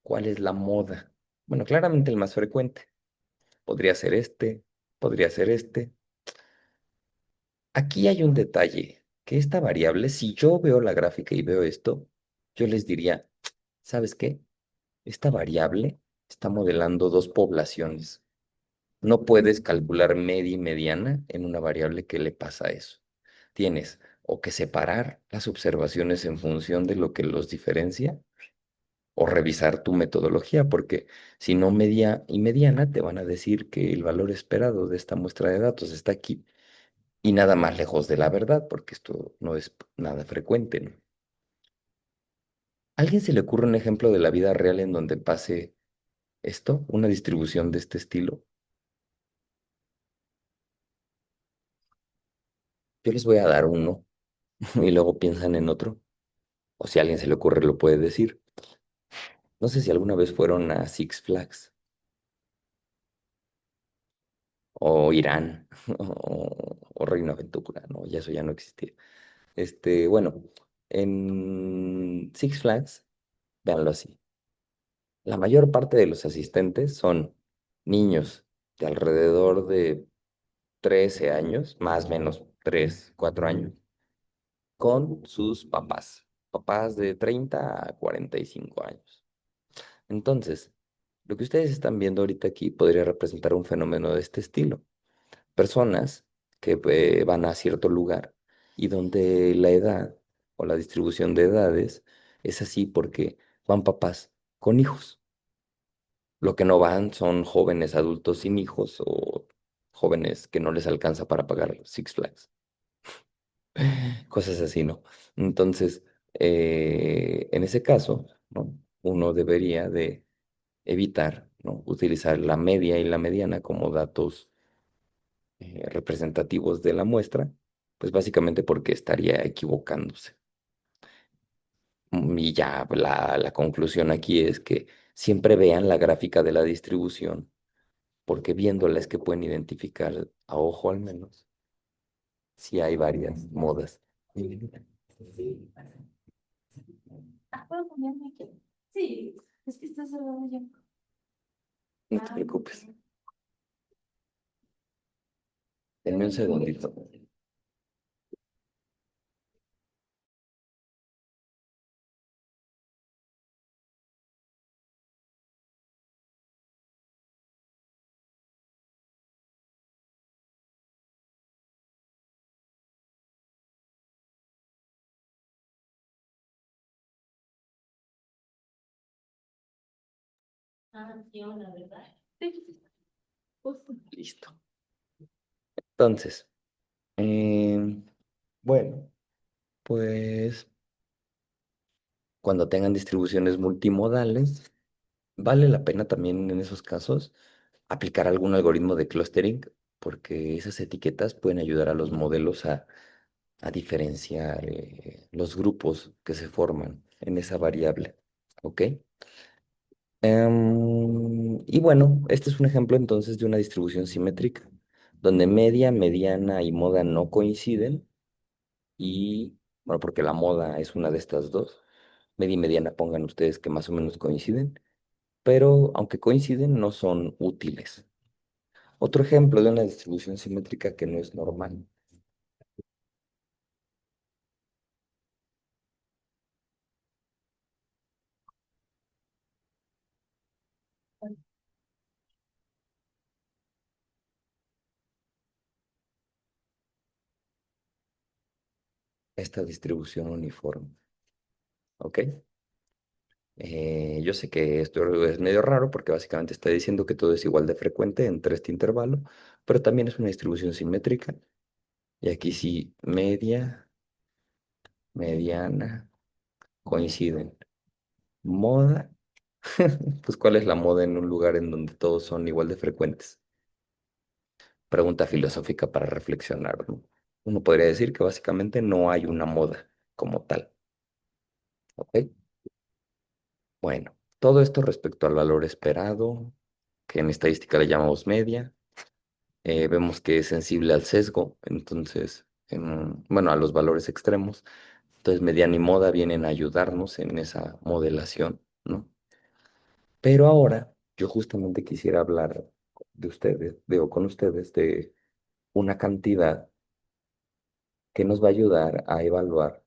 ¿cuál es la moda? Bueno, claramente el más frecuente. Podría ser este, podría ser este. Aquí hay un detalle, que esta variable, si yo veo la gráfica y veo esto, yo les diría, ¿sabes qué? Esta variable está modelando dos poblaciones. No puedes calcular media y mediana en una variable que le pasa a eso. Tienes o que separar las observaciones en función de lo que los diferencia o revisar tu metodología, porque si no media y mediana te van a decir que el valor esperado de esta muestra de datos está aquí y nada más lejos de la verdad, porque esto no es nada frecuente, ¿no? ¿A alguien se le ocurre un ejemplo de la vida real en donde pase esto, una distribución de este estilo? Yo les voy a dar uno y luego piensan en otro, o si a alguien se le ocurre lo puede decir. No sé si alguna vez fueron a Six Flags o Irán o Reino Aventura, no, ya eso ya no existía. Bueno, en Six Flags, véanlo así, la mayor parte de los asistentes son niños de alrededor de 13 años, más o menos 3 4 años, con sus papás, papás de 30 a 45 años. Entonces, lo que ustedes están viendo ahorita aquí podría representar un fenómeno de este estilo. Personas que van a cierto lugar y donde la edad o la distribución de edades es así porque van papás con hijos. Lo que no van son jóvenes adultos sin hijos o jóvenes que no les alcanza para pagar Six Flags. Cosas así, ¿no? Entonces, en ese caso, ¿no? Uno debería de evitar, ¿no? Utilizar la media y la mediana como datos representativos de la muestra, pues básicamente porque estaría equivocándose. Y ya la conclusión aquí es que siempre vean la gráfica de la distribución, porque viéndola es que pueden identificar, a ojo al menos, si hay varias modas. ¿Puedo ponerme aquí? Sí, es que estás hablando ya. No te preocupes, denme un segundito. Ah, sí, la verdad. Sí, justo. Listo. Entonces, bueno, pues cuando tengan distribuciones multimodales, vale la pena también en esos casos aplicar algún algoritmo de clustering, porque esas etiquetas pueden ayudar a los modelos a diferenciar los grupos que se forman en esa variable. ¿Ok? Y bueno, este es un ejemplo entonces de una distribución simétrica, donde media, mediana y moda no coinciden y, bueno, porque la moda es una de estas dos, media y mediana pongan ustedes que más o menos coinciden, pero aunque coinciden no son útiles. Otro ejemplo de una distribución simétrica que no es normal. Esta distribución uniforme. ¿Ok? Yo sé que esto es medio raro porque básicamente está diciendo que todo es igual de frecuente entre este intervalo, pero también es una distribución simétrica. Y aquí sí, media, mediana, coinciden. Moda, pues ¿cuál es la moda en un lugar en donde todos son igual de frecuentes? Pregunta filosófica para reflexionar, ¿no? Uno podría decir que básicamente no hay una moda como tal, ¿ok? Bueno, todo esto respecto al valor esperado, que en estadística le llamamos media. Vemos que es sensible al sesgo, entonces, bueno, a los valores extremos. Entonces, mediana y moda vienen a ayudarnos en esa modelación, ¿no? Pero ahora yo justamente quisiera hablar de ustedes, o con ustedes, de una cantidad que nos va a ayudar a evaluar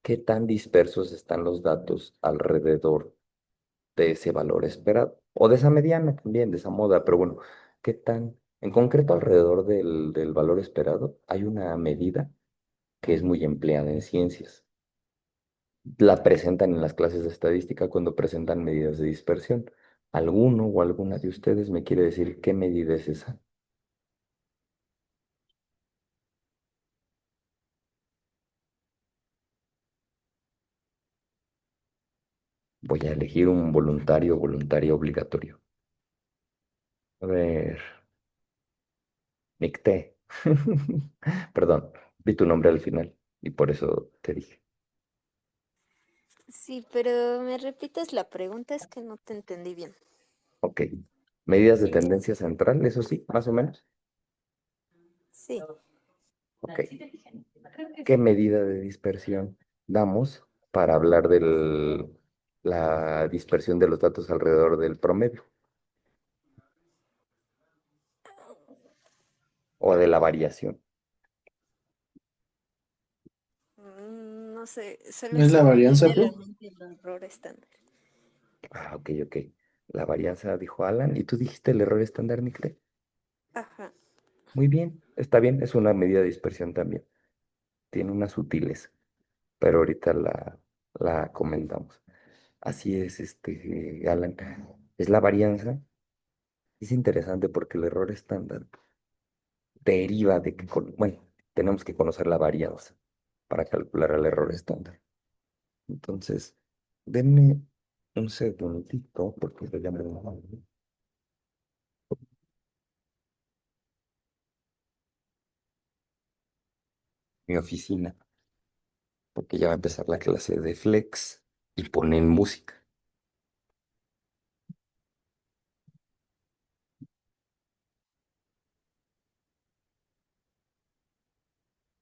qué tan dispersos están los datos alrededor de ese valor esperado, o de esa mediana también, de esa moda, pero bueno, qué tan, en concreto alrededor del valor esperado, hay una medida que es muy empleada en ciencias. La presentan en las clases de estadística cuando presentan medidas de dispersión. ¿Alguno o alguna de ustedes me quiere decir qué medida es esa? Voy a elegir un voluntario o voluntaria obligatorio. A ver, Nicté. Perdón, vi tu nombre al final y por eso te dije. Sí, pero me repites la pregunta, es que no te entendí bien. Ok. Medidas de tendencia central, eso sí, más o menos. Sí, Ok. ¿Qué medida de dispersión damos para hablar de la dispersión de los datos alrededor del promedio o de la variación? no sé, solo ¿No es la se me varianza, viene a la prof? mente el error estándar. Ah, ok, ok. La varianza, dijo Alan. ¿Y tú dijiste el error estándar, Nicole? Ajá. Muy bien, está bien, es una medida de dispersión también. Tiene unas sutiles, pero ahorita la comentamos. Así es, Alan. Es la varianza. Es interesante porque el error estándar deriva de que, bueno, tenemos que conocer la varianza para calcular el error estándar. Entonces, denme un segundito porque lo llamo mi oficina, porque ya va a empezar la clase de flex y ponen música.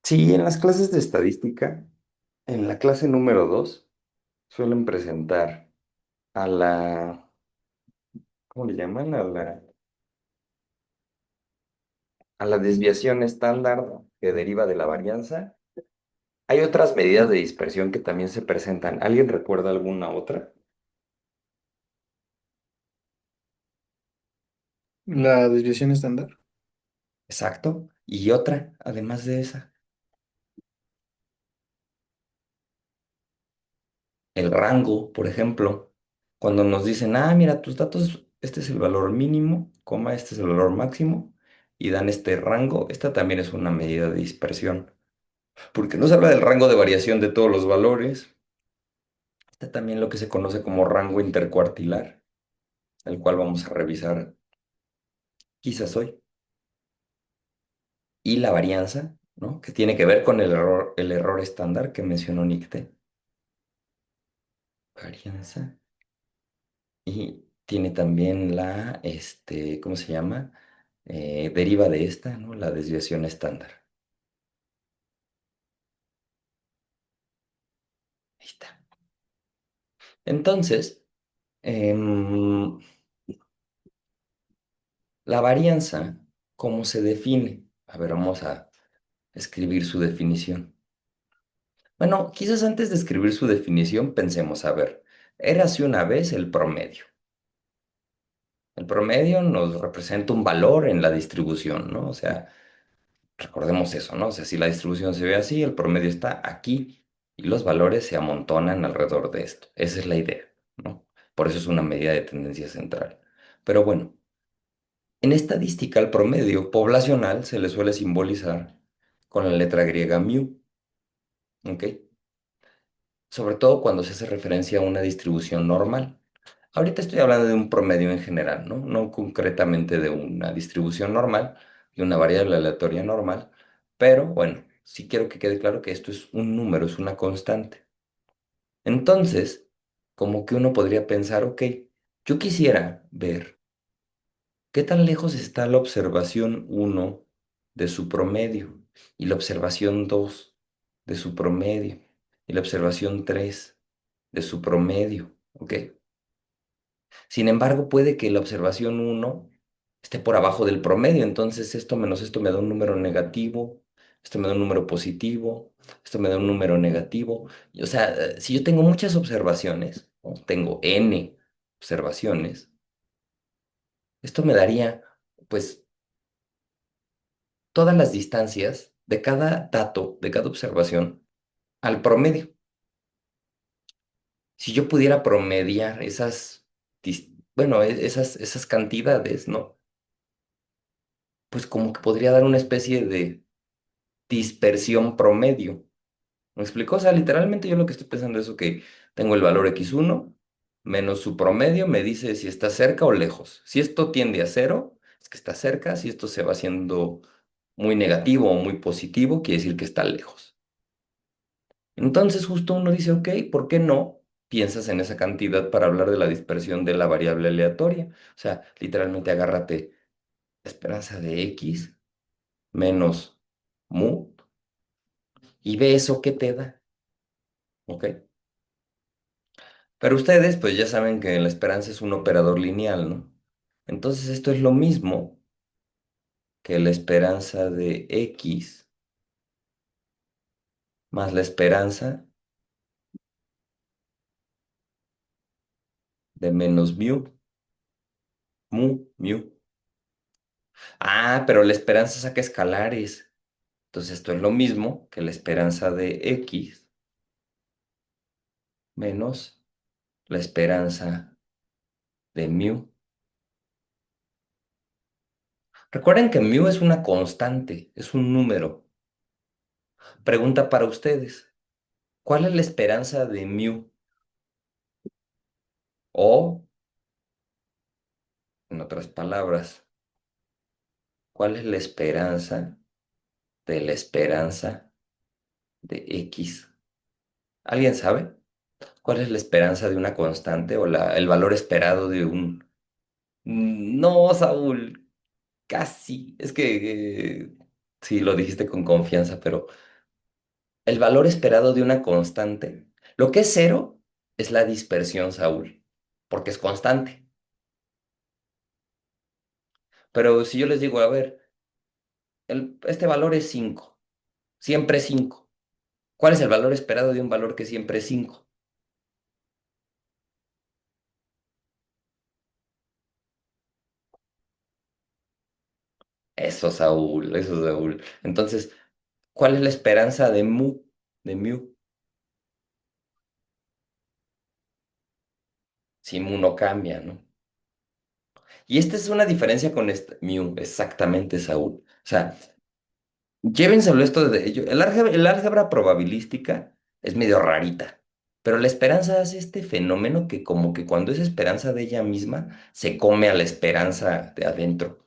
Sí, en las clases de estadística, en la clase número 2, suelen presentar a la, ¿cómo le llaman? A la desviación estándar que deriva de la varianza. Hay otras medidas de dispersión que también se presentan. ¿Alguien recuerda alguna otra? La desviación estándar. Exacto. Y otra, además de esa, el rango, por ejemplo, cuando nos dicen, mira, tus datos, este es el valor mínimo, coma, este es el valor máximo, y dan este rango, esta también es una medida de dispersión, porque nos habla del rango de variación de todos los valores. Está también lo que se conoce como rango intercuartilar, el cual vamos a revisar quizás hoy. Y la varianza, ¿no? Que tiene que ver con el error estándar que mencionó Nicte. Varianza. Y tiene también ¿cómo se llama? Deriva de esta, ¿no? La desviación estándar. Ahí está. Entonces, em, la varianza, ¿cómo se define? A ver, vamos a escribir su definición. Bueno, quizás antes de escribir su definición, pensemos, a ver, érase una vez el promedio. El promedio nos representa un valor en la distribución, ¿no? O sea, recordemos eso, ¿no? O sea, si la distribución se ve así, el promedio está aquí y los valores se amontonan alrededor de esto. Esa es la idea, ¿no? Por eso es una medida de tendencia central. Pero bueno, en estadística, el promedio poblacional se le suele simbolizar con la letra griega mu, ¿ok? Sobre todo cuando se hace referencia a una distribución normal. Ahorita estoy hablando de un promedio en general, ¿no? No concretamente de una distribución normal, de una variable aleatoria normal, pero bueno, sí quiero que quede claro que esto es un número, es una constante. Entonces, como que uno podría pensar, ok, yo quisiera ver ¿Qué tan lejos está la observación uno de su promedio? Y la observación 2 de su promedio. Y la observación 3 de su promedio. ¿Ok? Sin embargo, puede que la observación uno esté por abajo del promedio. Entonces, esto menos esto me da un número negativo. Esto me da un número positivo. Esto me da un número negativo. O sea, si yo tengo muchas observaciones, ¿no? Tengo n observaciones, esto me daría, pues, todas las distancias de cada dato, de cada observación, al promedio. Si yo pudiera promediar bueno, esas cantidades, ¿no? Pues como que podría dar una especie de dispersión promedio. ¿Me explico? O sea, literalmente yo lo que estoy pensando es, que tengo el valor x1 menos su promedio, me dice si está cerca o lejos. Si esto tiende a cero, es que está cerca. Si esto se va haciendo muy negativo o muy positivo, quiere decir que está lejos. Entonces justo uno dice, ok, ¿por qué no piensas en esa cantidad para hablar de la dispersión de la variable aleatoria? O sea, literalmente agárrate la esperanza de x menos mu y ve eso que te da, ¿ok? Pero ustedes pues ya saben que la esperanza es un operador lineal, ¿no? Entonces esto es lo mismo que la esperanza de x más la esperanza de menos mu. Ah, pero la esperanza saca escalares. Entonces esto es lo mismo que la esperanza de x menos la esperanza de mu. Recuerden que mu es una constante, es un número. Pregunta para ustedes, ¿cuál es la esperanza de mu? O, en otras palabras, ¿cuál es la esperanza de la esperanza de x? ¿Alguien sabe? ¿Cuál es la esperanza de una constante o el valor esperado de un... No, Saúl, casi. Es que sí, lo dijiste con confianza, pero el valor esperado de una constante, lo que es cero es la dispersión, Saúl, porque es constante. Pero si yo les digo, a ver, este valor es 5, siempre es 5. ¿Cuál es el valor esperado de un valor que siempre es 5? Eso, Saúl, eso, Saúl. Entonces, ¿cuál es la esperanza de mu? De mu. Si mu no cambia, ¿no? Y esta es una diferencia con este mu, exactamente, Saúl. O sea, llévenselo esto de ello. El álgebra probabilística es medio rarita, pero la esperanza hace este fenómeno que como que cuando es esperanza de ella misma, se come a la esperanza de adentro,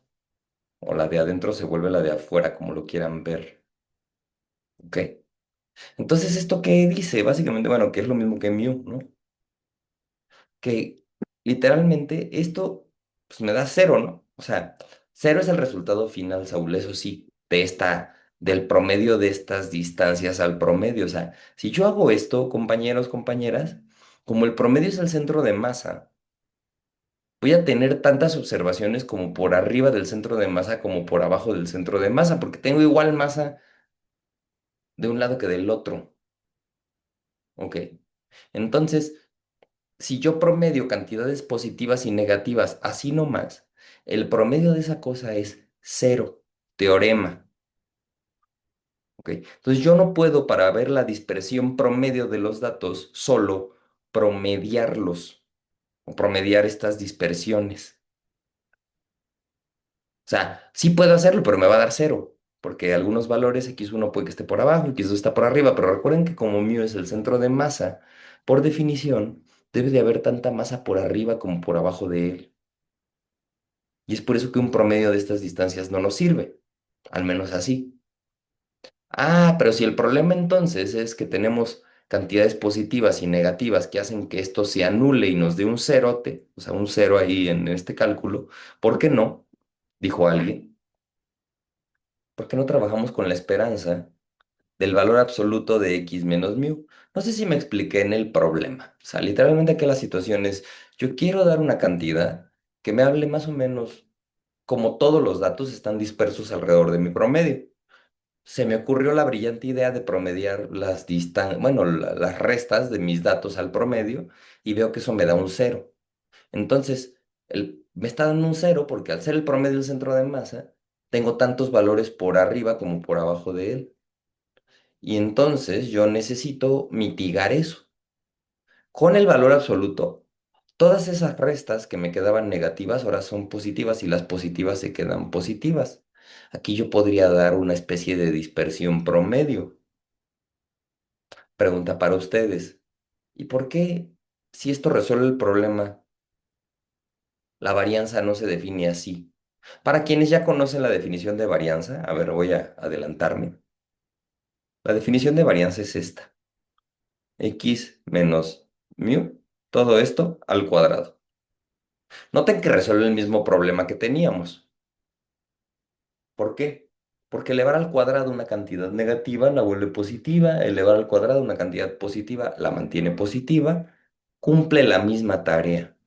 o la de adentro se vuelve la de afuera, como lo quieran ver. ¿Ok? Entonces, ¿esto qué dice? Básicamente, bueno, que es lo mismo que mu, ¿no? Que literalmente esto pues, me da cero, ¿no? O sea, cero es el resultado final, Saúl, eso sí, del promedio de estas distancias al promedio. O sea, si yo hago esto, compañeros, compañeras, como el promedio es el centro de masa, voy a tener tantas observaciones como por arriba del centro de masa como por abajo del centro de masa, porque tengo igual masa de un lado que del otro. ¿Ok? Entonces, si yo promedio cantidades positivas y negativas así nomás, el promedio de esa cosa es cero. Teorema. ¿Ok? Entonces yo no puedo para ver la dispersión promedio de los datos solo promediarlos o promediar estas dispersiones. O sea, sí puedo hacerlo, pero me va a dar cero, porque algunos valores x1 puede que esté por abajo, x2 está por arriba, pero recuerden que como μ es el centro de masa, por definición, debe de haber tanta masa por arriba como por abajo de él. Y es por eso que un promedio de estas distancias no nos sirve, al menos así. Ah, pero si el problema entonces es que tenemos cantidades positivas y negativas que hacen que esto se anule y nos dé un cerote, o sea, un cero ahí en este cálculo, ¿por qué no? dijo alguien. ¿Por qué no trabajamos con la esperanza del valor absoluto de x menos mu? No sé si me expliqué en el problema. O sea, literalmente aquí la situación es, yo quiero dar una cantidad que me hable más o menos como todos los datos están dispersos alrededor de mi promedio. Se me ocurrió la brillante idea de promediar las restas de mis datos al promedio y veo que eso me da un cero. Entonces, me está dando un cero porque al ser el promedio del centro de masa, tengo tantos valores por arriba como por abajo de él. Y entonces yo necesito mitigar eso. Con el valor absoluto, todas esas restas que me quedaban negativas ahora son positivas y las positivas se quedan positivas. Aquí yo podría dar una especie de dispersión promedio. Pregunta para ustedes. ¿Y por qué, si esto resuelve el problema, la varianza no se define así? Para quienes ya conocen la definición de varianza, a ver, voy a adelantarme. La definición de varianza es esta. X menos mu, todo esto al cuadrado. Noten que resuelve el mismo problema que teníamos. ¿Por qué? Porque elevar al cuadrado una cantidad negativa la vuelve positiva, elevar al cuadrado una cantidad positiva la mantiene positiva, cumple la misma tarea.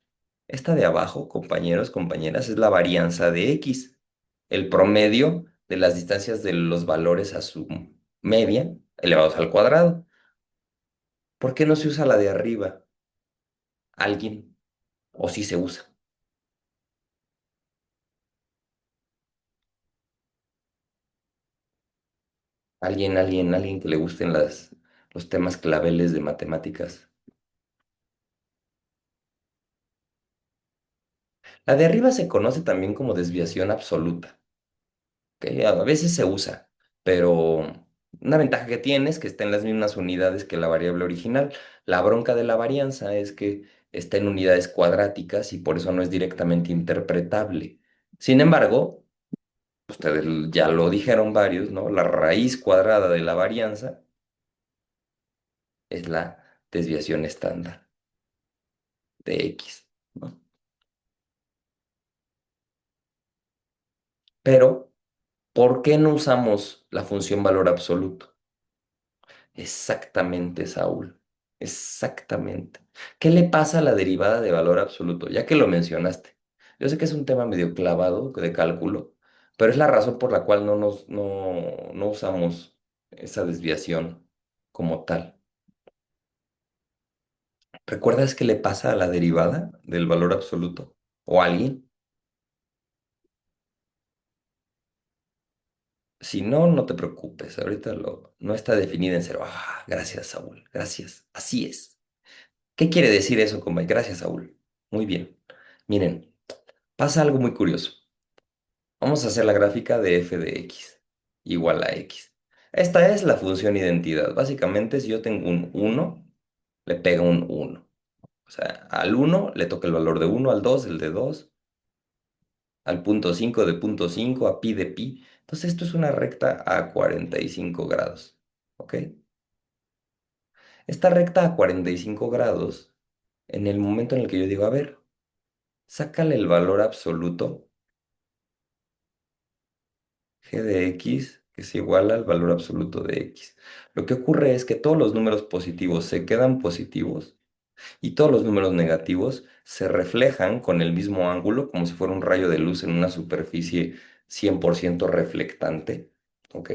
Esta de abajo, compañeros, compañeras, es la varianza de X, el promedio de las distancias de los valores a su media elevados al cuadrado. ¿Por qué no se usa la de arriba? ¿Alguien? ¿O sí se usa? ¿Alguien que le gusten los temas claveles de matemáticas? La de arriba se conoce también como desviación absoluta, que a veces se usa, pero una ventaja que tiene es que está en las mismas unidades que la variable original. La bronca de la varianza es que está en unidades cuadráticas y por eso no es directamente interpretable. Sin embargo, ustedes ya lo dijeron varios, ¿no? La raíz cuadrada de la varianza es la desviación estándar de X, ¿no? Pero, ¿por qué no usamos la función valor absoluto? Exactamente, Saúl. Exactamente. ¿Qué le pasa a la derivada de valor absoluto? Ya que lo mencionaste. Yo sé que es un tema medio clavado de cálculo, pero es la razón por la cual no usamos esa desviación como tal. ¿Recuerdas qué le pasa a la derivada del valor absoluto? ¿O a alguien? Si no, no te preocupes. No está definida en cero. Ah, gracias, Saúl. Gracias. Así es. ¿Qué quiere decir eso, compa? Gracias, Saúl. Muy bien. Miren, pasa algo muy curioso. Vamos a hacer la gráfica de f de x igual a x. Esta es la función identidad. Básicamente, si yo tengo un 1, le pega un 1. O sea, al 1 le toca el valor de 1, al 2 el de 2, al punto 5 de punto 5, a pi de pi. Entonces, esto es una recta a 45 grados. ¿Ok? Esta recta a 45 grados, en el momento en el que yo digo, a ver, sácale el valor absoluto g de x, que es igual al valor absoluto de x. Lo que ocurre es que todos los números positivos se quedan positivos y todos los números negativos se reflejan con el mismo ángulo, como si fuera un rayo de luz en una superficie 100% reflectante. ¿Ok?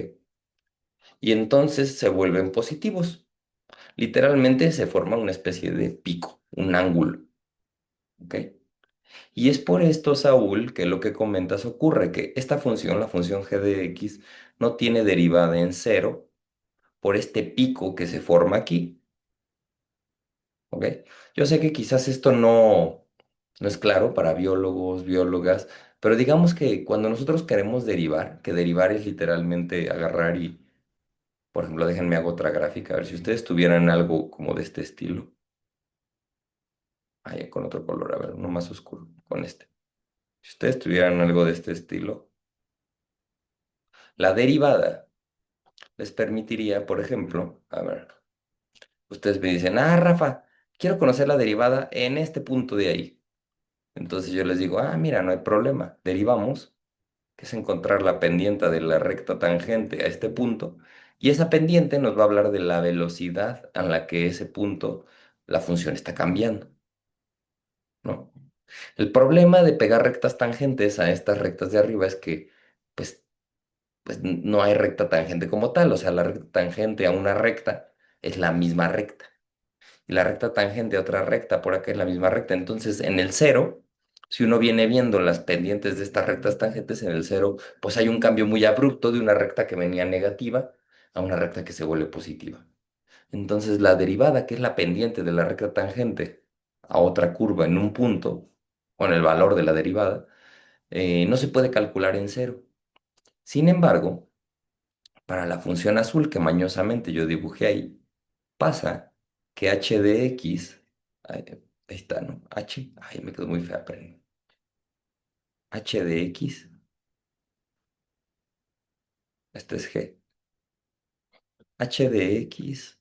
Y entonces se vuelven positivos. Literalmente se forma una especie de pico, un ángulo. ¿Ok? Y es por esto, Saúl, que lo que comentas ocurre, que esta función, la función g de x, no tiene derivada en cero por este pico que se forma aquí, ¿ok? Yo sé que quizás esto no es claro para biólogos, biólogas, pero digamos que cuando nosotros queremos derivar, que derivar es literalmente agarrar y, por ejemplo, déjenme hago otra gráfica, a ver si ustedes tuvieran algo como de este estilo, con otro color, a ver, uno más oscuro, con este. Si ustedes tuvieran algo de este estilo, la derivada les permitiría, por ejemplo, a ver, ustedes me dicen, Rafa, quiero conocer la derivada en este punto de ahí. Entonces yo les digo, mira, no hay problema, derivamos. que es encontrar la pendiente de la recta tangente a este punto, y esa pendiente nos va a hablar de la velocidad a la que ese punto, la función está cambiando, ¿no? El problema de pegar rectas tangentes a estas rectas de arriba es que, pues, no hay recta tangente como tal, o sea, la recta tangente a una recta es la misma recta, y la recta tangente a otra recta por acá es la misma recta. Entonces, en el cero, si uno viene viendo las pendientes de estas rectas tangentes, en el cero, pues hay un cambio muy abrupto de una recta que venía negativa a una recta que se vuelve positiva. Entonces, la derivada, que es la pendiente de la recta tangente a otra curva en un punto, con el valor de la derivada, no se puede calcular en cero. Sin embargo, para la función azul que mañosamente yo dibujé ahí, pasa que h de x, ahí está, ¿no? Ay, me quedó muy fea, pero h de x, este es g, h de x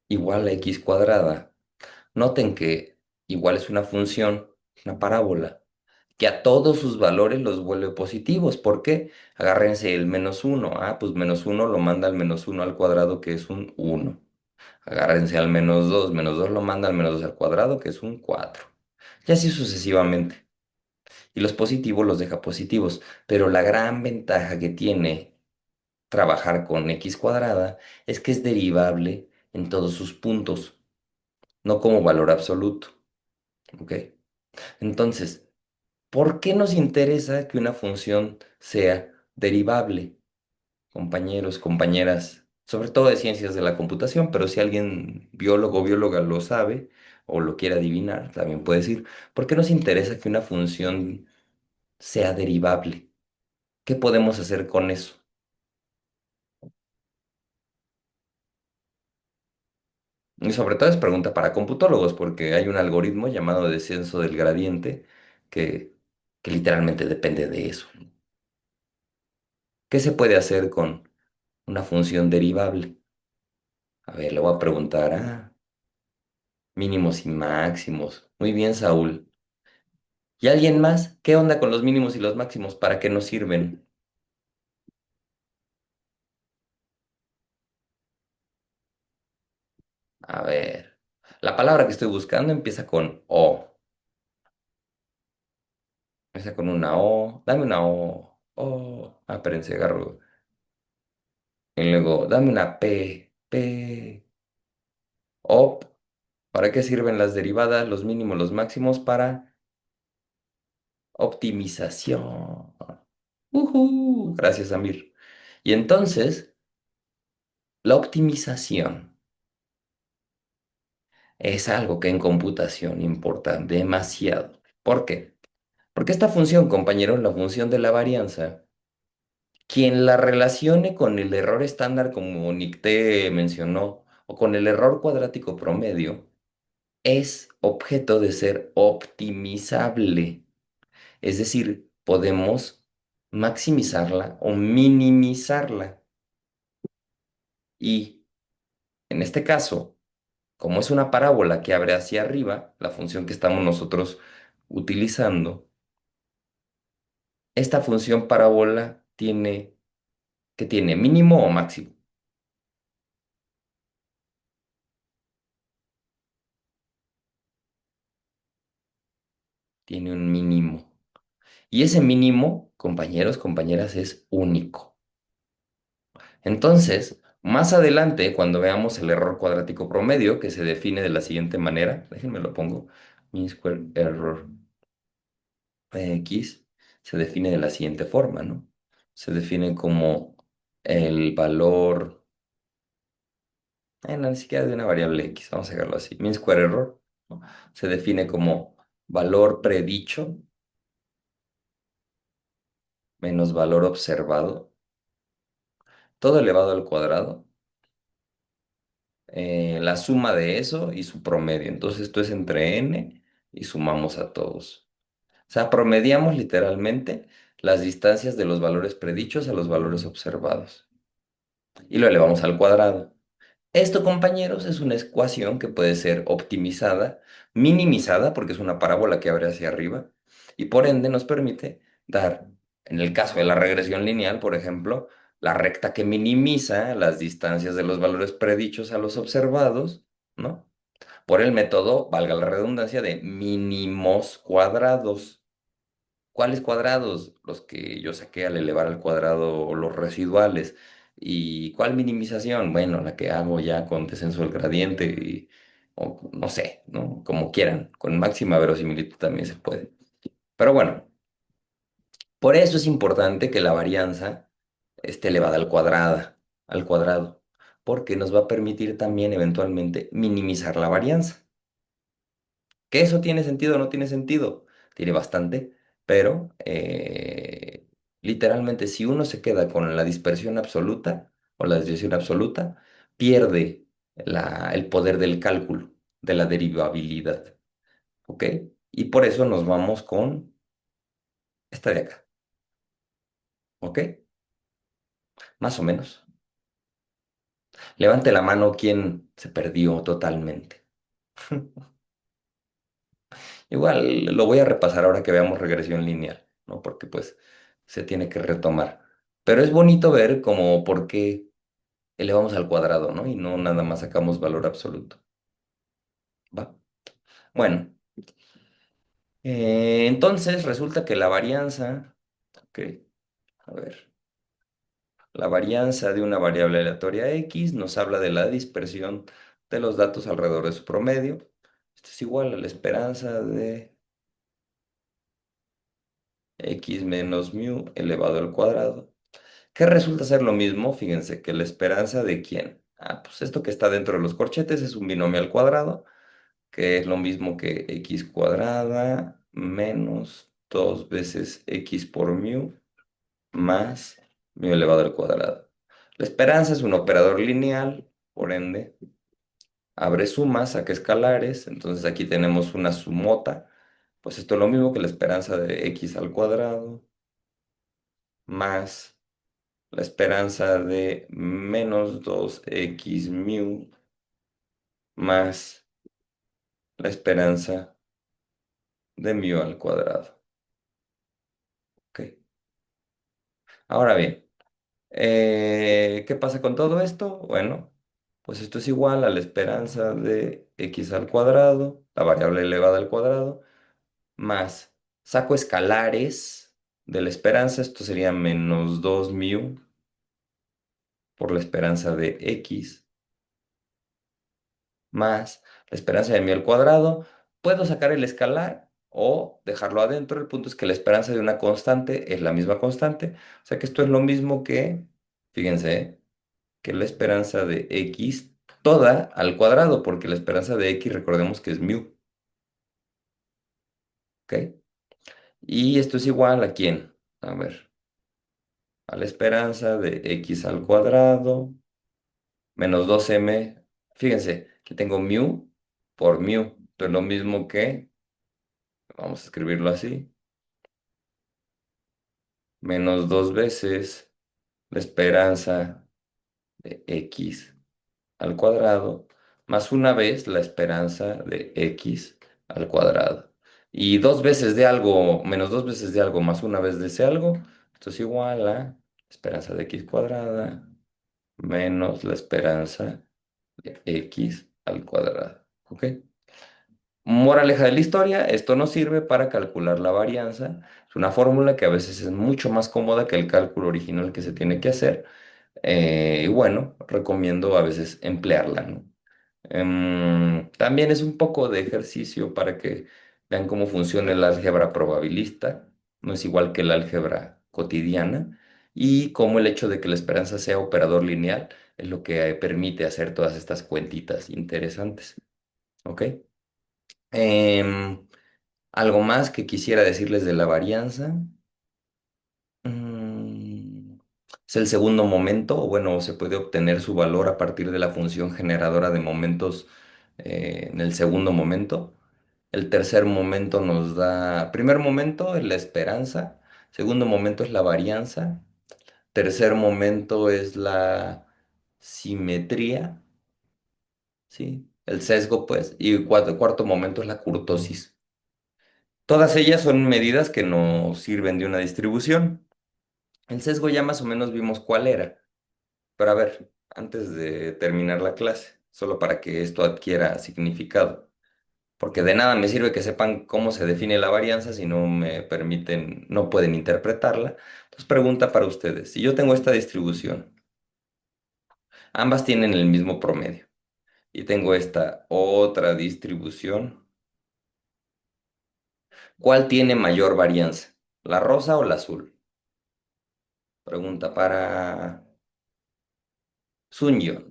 igual a x cuadrada. Noten que igual es una función, una parábola, que a todos sus valores los vuelve positivos. ¿Por qué? Agárrense el -1. Ah, pues -1 lo manda al -1 al cuadrado, que es un 1. Agárrense al -2. -2 lo manda al -2 al cuadrado, que es un 4. Y así sucesivamente. Y los positivos los deja positivos. Pero la gran ventaja que tiene trabajar con x cuadrada es que es derivable en todos sus puntos, no como valor absoluto. ¿Ok? Entonces, ¿por qué nos interesa que una función sea derivable, compañeros, compañeras? Sobre todo de ciencias de la computación, pero si alguien biólogo o bióloga lo sabe o lo quiere adivinar, también puede decir, ¿por qué nos interesa que una función sea derivable? ¿Qué podemos hacer con eso? Y sobre todo es pregunta para computólogos, porque hay un algoritmo llamado descenso del gradiente que, que literalmente depende de eso. ¿Qué se puede hacer con una función derivable? A ver, le voy a preguntar a mínimos y máximos. Muy bien, Saúl. ¿Y alguien más? ¿Qué onda con los mínimos y los máximos? ¿Para qué nos sirven? A ver, la palabra que estoy buscando empieza con O. Empieza con una O. Dame una O. O. Ah, espérense, agarro. Y luego, dame una P. P. Op. ¿Para qué sirven las derivadas, los mínimos, los máximos? Para optimización. Gracias, Amir. Y entonces, la optimización es algo que en computación importa demasiado. ¿Por qué? Porque esta función, compañeros, la función de la varianza, quien la relacione con el error estándar, como Nicté mencionó, o con el error cuadrático promedio, es objeto de ser optimizable. Es decir, podemos maximizarla o minimizarla. Y en este caso, como es una parábola que abre hacia arriba, la función que estamos nosotros utilizando, esta función parábola tiene, ¿qué tiene? ¿Mínimo o máximo? Tiene un mínimo. Y ese mínimo, compañeros, compañeras, es único. Entonces, más adelante, cuando veamos el error cuadrático promedio, que se define de la siguiente manera, déjenme lo pongo, mean square error x se define de la siguiente forma, ¿no? Se define como el valor, no, ni siquiera de una variable x, vamos a dejarlo así, mean square error, ¿no? Se define como valor predicho menos valor observado, todo elevado al cuadrado, la suma de eso y su promedio. Entonces esto es entre n y sumamos a todos. O sea, promediamos literalmente las distancias de los valores predichos a los valores observados y lo elevamos al cuadrado. Esto, compañeros, es una ecuación que puede ser optimizada, minimizada, porque es una parábola que abre hacia arriba, y por ende nos permite dar, en el caso de la regresión lineal, por ejemplo, la recta que minimiza las distancias de los valores predichos a los observados, ¿no? Por el método, valga la redundancia, de mínimos cuadrados. ¿Cuáles cuadrados? Los que yo saqué al elevar al cuadrado o los residuales. ¿Y cuál minimización? Bueno, la que hago ya con descenso del gradiente o no sé, ¿no? Como quieran. Con máxima verosimilitud también se puede. Pero bueno, por eso es importante que la varianza esté elevada al cuadrado, porque nos va a permitir también eventualmente minimizar la varianza. ¿Que eso tiene sentido o no tiene sentido? Tiene bastante, pero literalmente si uno se queda con la dispersión absoluta o la desviación absoluta, pierde el poder del cálculo, de la derivabilidad, ¿ok? Y por eso nos vamos con esta de acá, ¿ok? Más o menos. Levante la mano quien se perdió totalmente. Igual lo voy a repasar ahora que veamos regresión lineal, ¿no? Porque pues se tiene que retomar. Pero es bonito ver como por qué elevamos al cuadrado, ¿no? Y no nada más sacamos valor absoluto. ¿Va? Bueno, entonces resulta que la varianza, ok, a ver, la varianza de una variable aleatoria X nos habla de la dispersión de los datos alrededor de su promedio. Esto es igual a la esperanza de X menos mu elevado al cuadrado. Que resulta ser lo mismo, fíjense, que la esperanza de quién. Ah, pues esto que está dentro de los corchetes es un binomio al cuadrado, que es lo mismo que x cuadrada menos 2 veces x por mu más mu elevado al cuadrado. La esperanza es un operador lineal, por ende, abre sumas, saca escalares, entonces aquí tenemos una sumota, pues esto es lo mismo que la esperanza de x al cuadrado más la esperanza de menos 2x mu más la esperanza de mu al cuadrado. Ok. Ahora bien, ¿qué pasa con todo esto? Bueno, pues esto es igual a la esperanza de x al cuadrado, la variable elevada al cuadrado, más saco escalares de la esperanza, esto sería menos 2 mu por la esperanza de x más la esperanza de mi al cuadrado. Puedo sacar el escalar o dejarlo adentro. El punto es que la esperanza de una constante es la misma constante. O sea que esto es lo mismo que, fíjense, que la esperanza de x toda al cuadrado, porque la esperanza de x recordemos que es mu. ¿Ok? Y esto es igual a quién. A ver, a la esperanza de x al cuadrado menos 2m. Fíjense, que tengo mu por mu. Esto es lo mismo que vamos a escribirlo así, menos 2 veces la esperanza de x al cuadrado, más una vez la esperanza de x al cuadrado. Y dos veces de algo, menos dos veces de algo, más una vez de ese algo, esto es igual a esperanza de x cuadrada menos la esperanza de x al cuadrado. ¿Ok? Moraleja de la historia, esto nos sirve para calcular la varianza. Es una fórmula que a veces es mucho más cómoda que el cálculo original que se tiene que hacer. Y bueno, recomiendo a veces emplearla, ¿no? También es un poco de ejercicio para que vean cómo funciona el álgebra probabilista. No es igual que el álgebra cotidiana. Y cómo el hecho de que la esperanza sea operador lineal es lo que permite hacer todas estas cuentitas interesantes. ¿Ok? Em, Algo más que quisiera decirles de la varianza. Mm, es el segundo momento, o bueno, se puede obtener su valor a partir de la función generadora de momentos en el segundo momento. El tercer momento nos da, primer momento es la esperanza, segundo momento es la varianza, tercer momento es la simetría ¿sí? El sesgo, pues, y cuarto momento es la kurtosis. Todas ellas son medidas que nos sirven de una distribución. El sesgo ya más o menos vimos cuál era. Pero a ver, antes de terminar la clase, solo para que esto adquiera significado, porque de nada me sirve que sepan cómo se define la varianza si no me permiten, no pueden interpretarla. Entonces, pregunta para ustedes, si yo tengo esta distribución, ambas tienen el mismo promedio, y tengo esta otra distribución, ¿cuál tiene mayor varianza? ¿La rosa o la azul? Pregunta para Sunyo.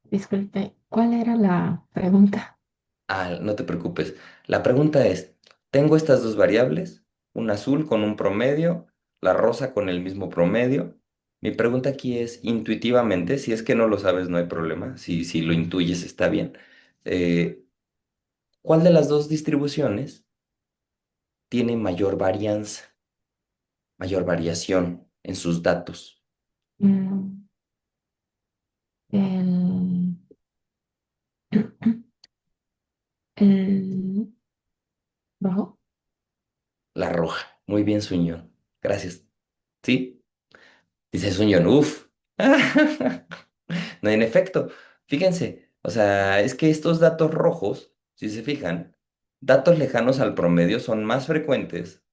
Disculpe, ¿cuál era la pregunta? Ah, no te preocupes. La pregunta es, tengo estas dos variables, una azul con un promedio, la rosa con el mismo promedio. Mi pregunta aquí es, intuitivamente, si es que no lo sabes, no hay problema, si lo intuyes está bien. eh, ¿Cuál de las dos distribuciones tiene mayor varianza, mayor variación en sus datos? Mm, El, el rojo. La roja. Muy bien, Suñón. Gracias. ¿Sí? Dice Suñón, uff. No, en efecto, fíjense, o sea, es que estos datos rojos, si se fijan, datos lejanos al promedio son más frecuentes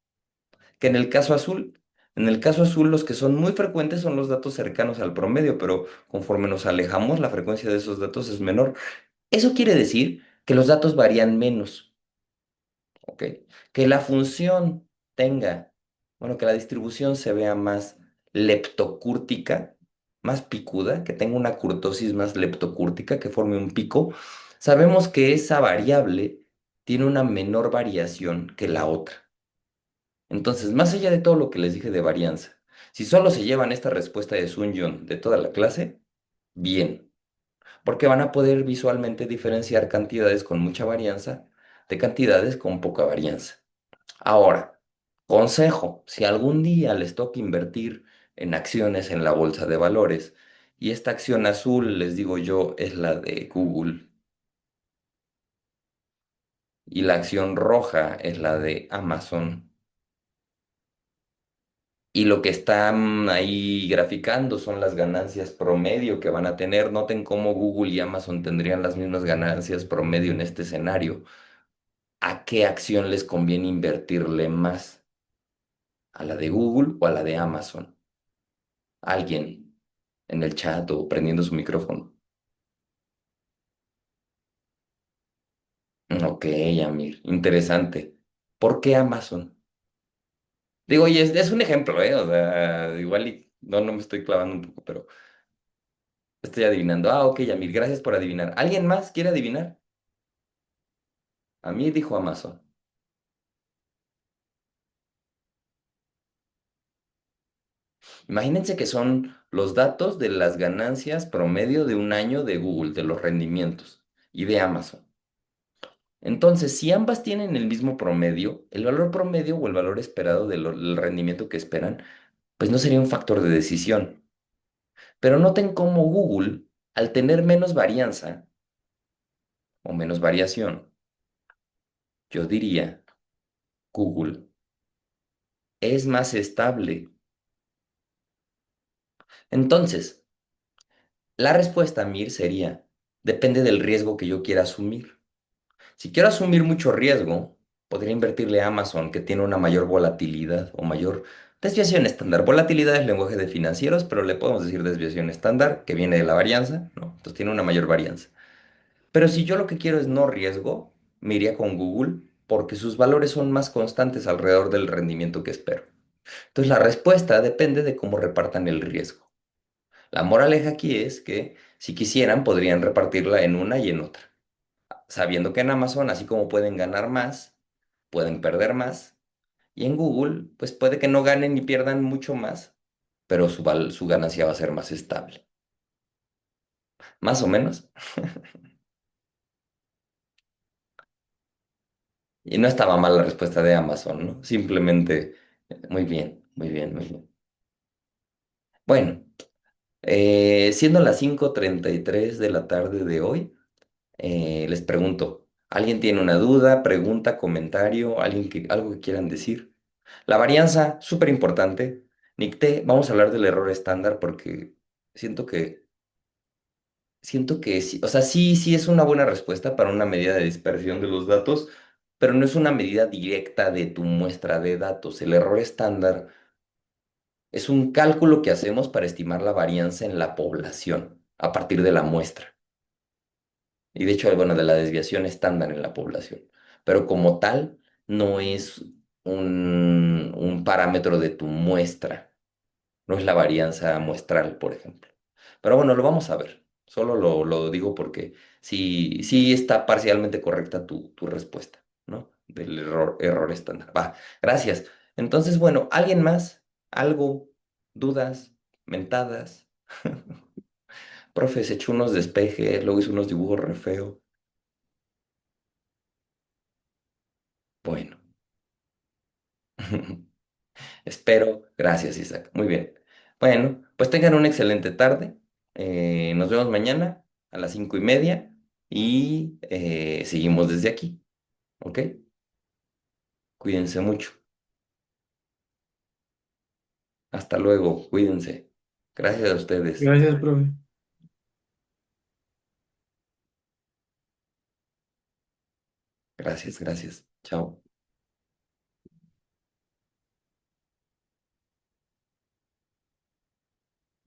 que en el caso azul. En el caso azul, los que son muy frecuentes son los datos cercanos al promedio, pero conforme nos alejamos, la frecuencia de esos datos es menor. Eso quiere decir que los datos varían menos. ¿Ok? Que la función tenga, bueno, que la distribución se vea más leptocúrtica, más picuda, que tenga una curtosis más leptocúrtica, que forme un pico, sabemos que esa variable tiene una menor variación que la otra. Entonces, más allá de todo lo que les dije de varianza, si solo se llevan esta respuesta de Sun de toda la clase, bien, porque van a poder visualmente diferenciar cantidades con mucha varianza de cantidades con poca varianza. Ahora, consejo, si algún día les toca invertir en acciones en la bolsa de valores y esta acción azul, les digo yo, es la de Google y la acción roja es la de Amazon y lo que están ahí graficando son las ganancias promedio que van a tener, noten cómo Google y Amazon tendrían las mismas ganancias promedio en este escenario. ¿A qué acción les conviene invertirle más? ¿A la de Google o a la de Amazon? Alguien en el chat o prendiendo su micrófono. Ok, Amir, interesante. ¿Por qué Amazon? Digo, y es un ejemplo, ¿eh? O sea, igual y no me estoy clavando un poco, pero estoy adivinando. Ah, ok, Amir, gracias por adivinar. ¿Alguien más quiere adivinar? A mí dijo Amazon. Imagínense que son los datos de las ganancias promedio de un año de Google, de los rendimientos, y de Amazon. Entonces, si ambas tienen el mismo promedio, el valor promedio o el valor esperado del rendimiento que esperan, pues no sería un factor de decisión. Pero noten cómo Google, al tener menos varianza o menos variación, yo diría, Google es más estable. Entonces, la respuesta, Mir, sería, depende del riesgo que yo quiera asumir. Si quiero asumir mucho riesgo, podría invertirle a Amazon, que tiene una mayor volatilidad o mayor desviación estándar. Volatilidad es lenguaje de financieros, pero le podemos decir desviación estándar, que viene de la varianza, ¿no? Entonces tiene una mayor varianza. Pero si yo lo que quiero es no riesgo, me iría con Google porque sus valores son más constantes alrededor del rendimiento que espero. Entonces la respuesta depende de cómo repartan el riesgo. La moraleja aquí es que si quisieran podrían repartirla en una y en otra, sabiendo que en Amazon, así como pueden ganar más, pueden perder más, y en Google, pues puede que no ganen ni pierdan mucho más, pero su ganancia va a ser más estable. Más o menos. Y no estaba mal la respuesta de Amazon, ¿no? Simplemente, muy bien, muy bien, muy bien. Bueno, siendo las 5:33 de la tarde de hoy, les pregunto, ¿alguien tiene una duda, pregunta, comentario, algo que quieran decir? La varianza, súper importante. Nicté, vamos a hablar del error estándar porque siento que, siento que sí, o sea, sí, sí es una buena respuesta para una medida de dispersión de los datos, pero no es una medida directa de tu muestra de datos. El error estándar es un cálculo que hacemos para estimar la varianza en la población a partir de la muestra. Y de hecho, bueno, de la desviación estándar en la población. Pero como tal, no es un parámetro de tu muestra. No es la varianza muestral, por ejemplo. Pero bueno, lo vamos a ver. Solo lo digo porque sí, sí está parcialmente correcta tu respuesta, ¿no? Del error estándar. Va, gracias. Entonces, bueno, ¿alguien más? ¿Algo? ¿Dudas? ¿Mentadas? Profe, se echó unos despejes, luego hizo unos dibujos re feos. Bueno, espero. Gracias, Isaac. Muy bien. Bueno, pues tengan una excelente tarde. Nos vemos mañana a las 5:30 y seguimos desde aquí. ¿Ok? Cuídense mucho. Hasta luego. Cuídense. Gracias a ustedes. Gracias, profe. Gracias, gracias. Chao.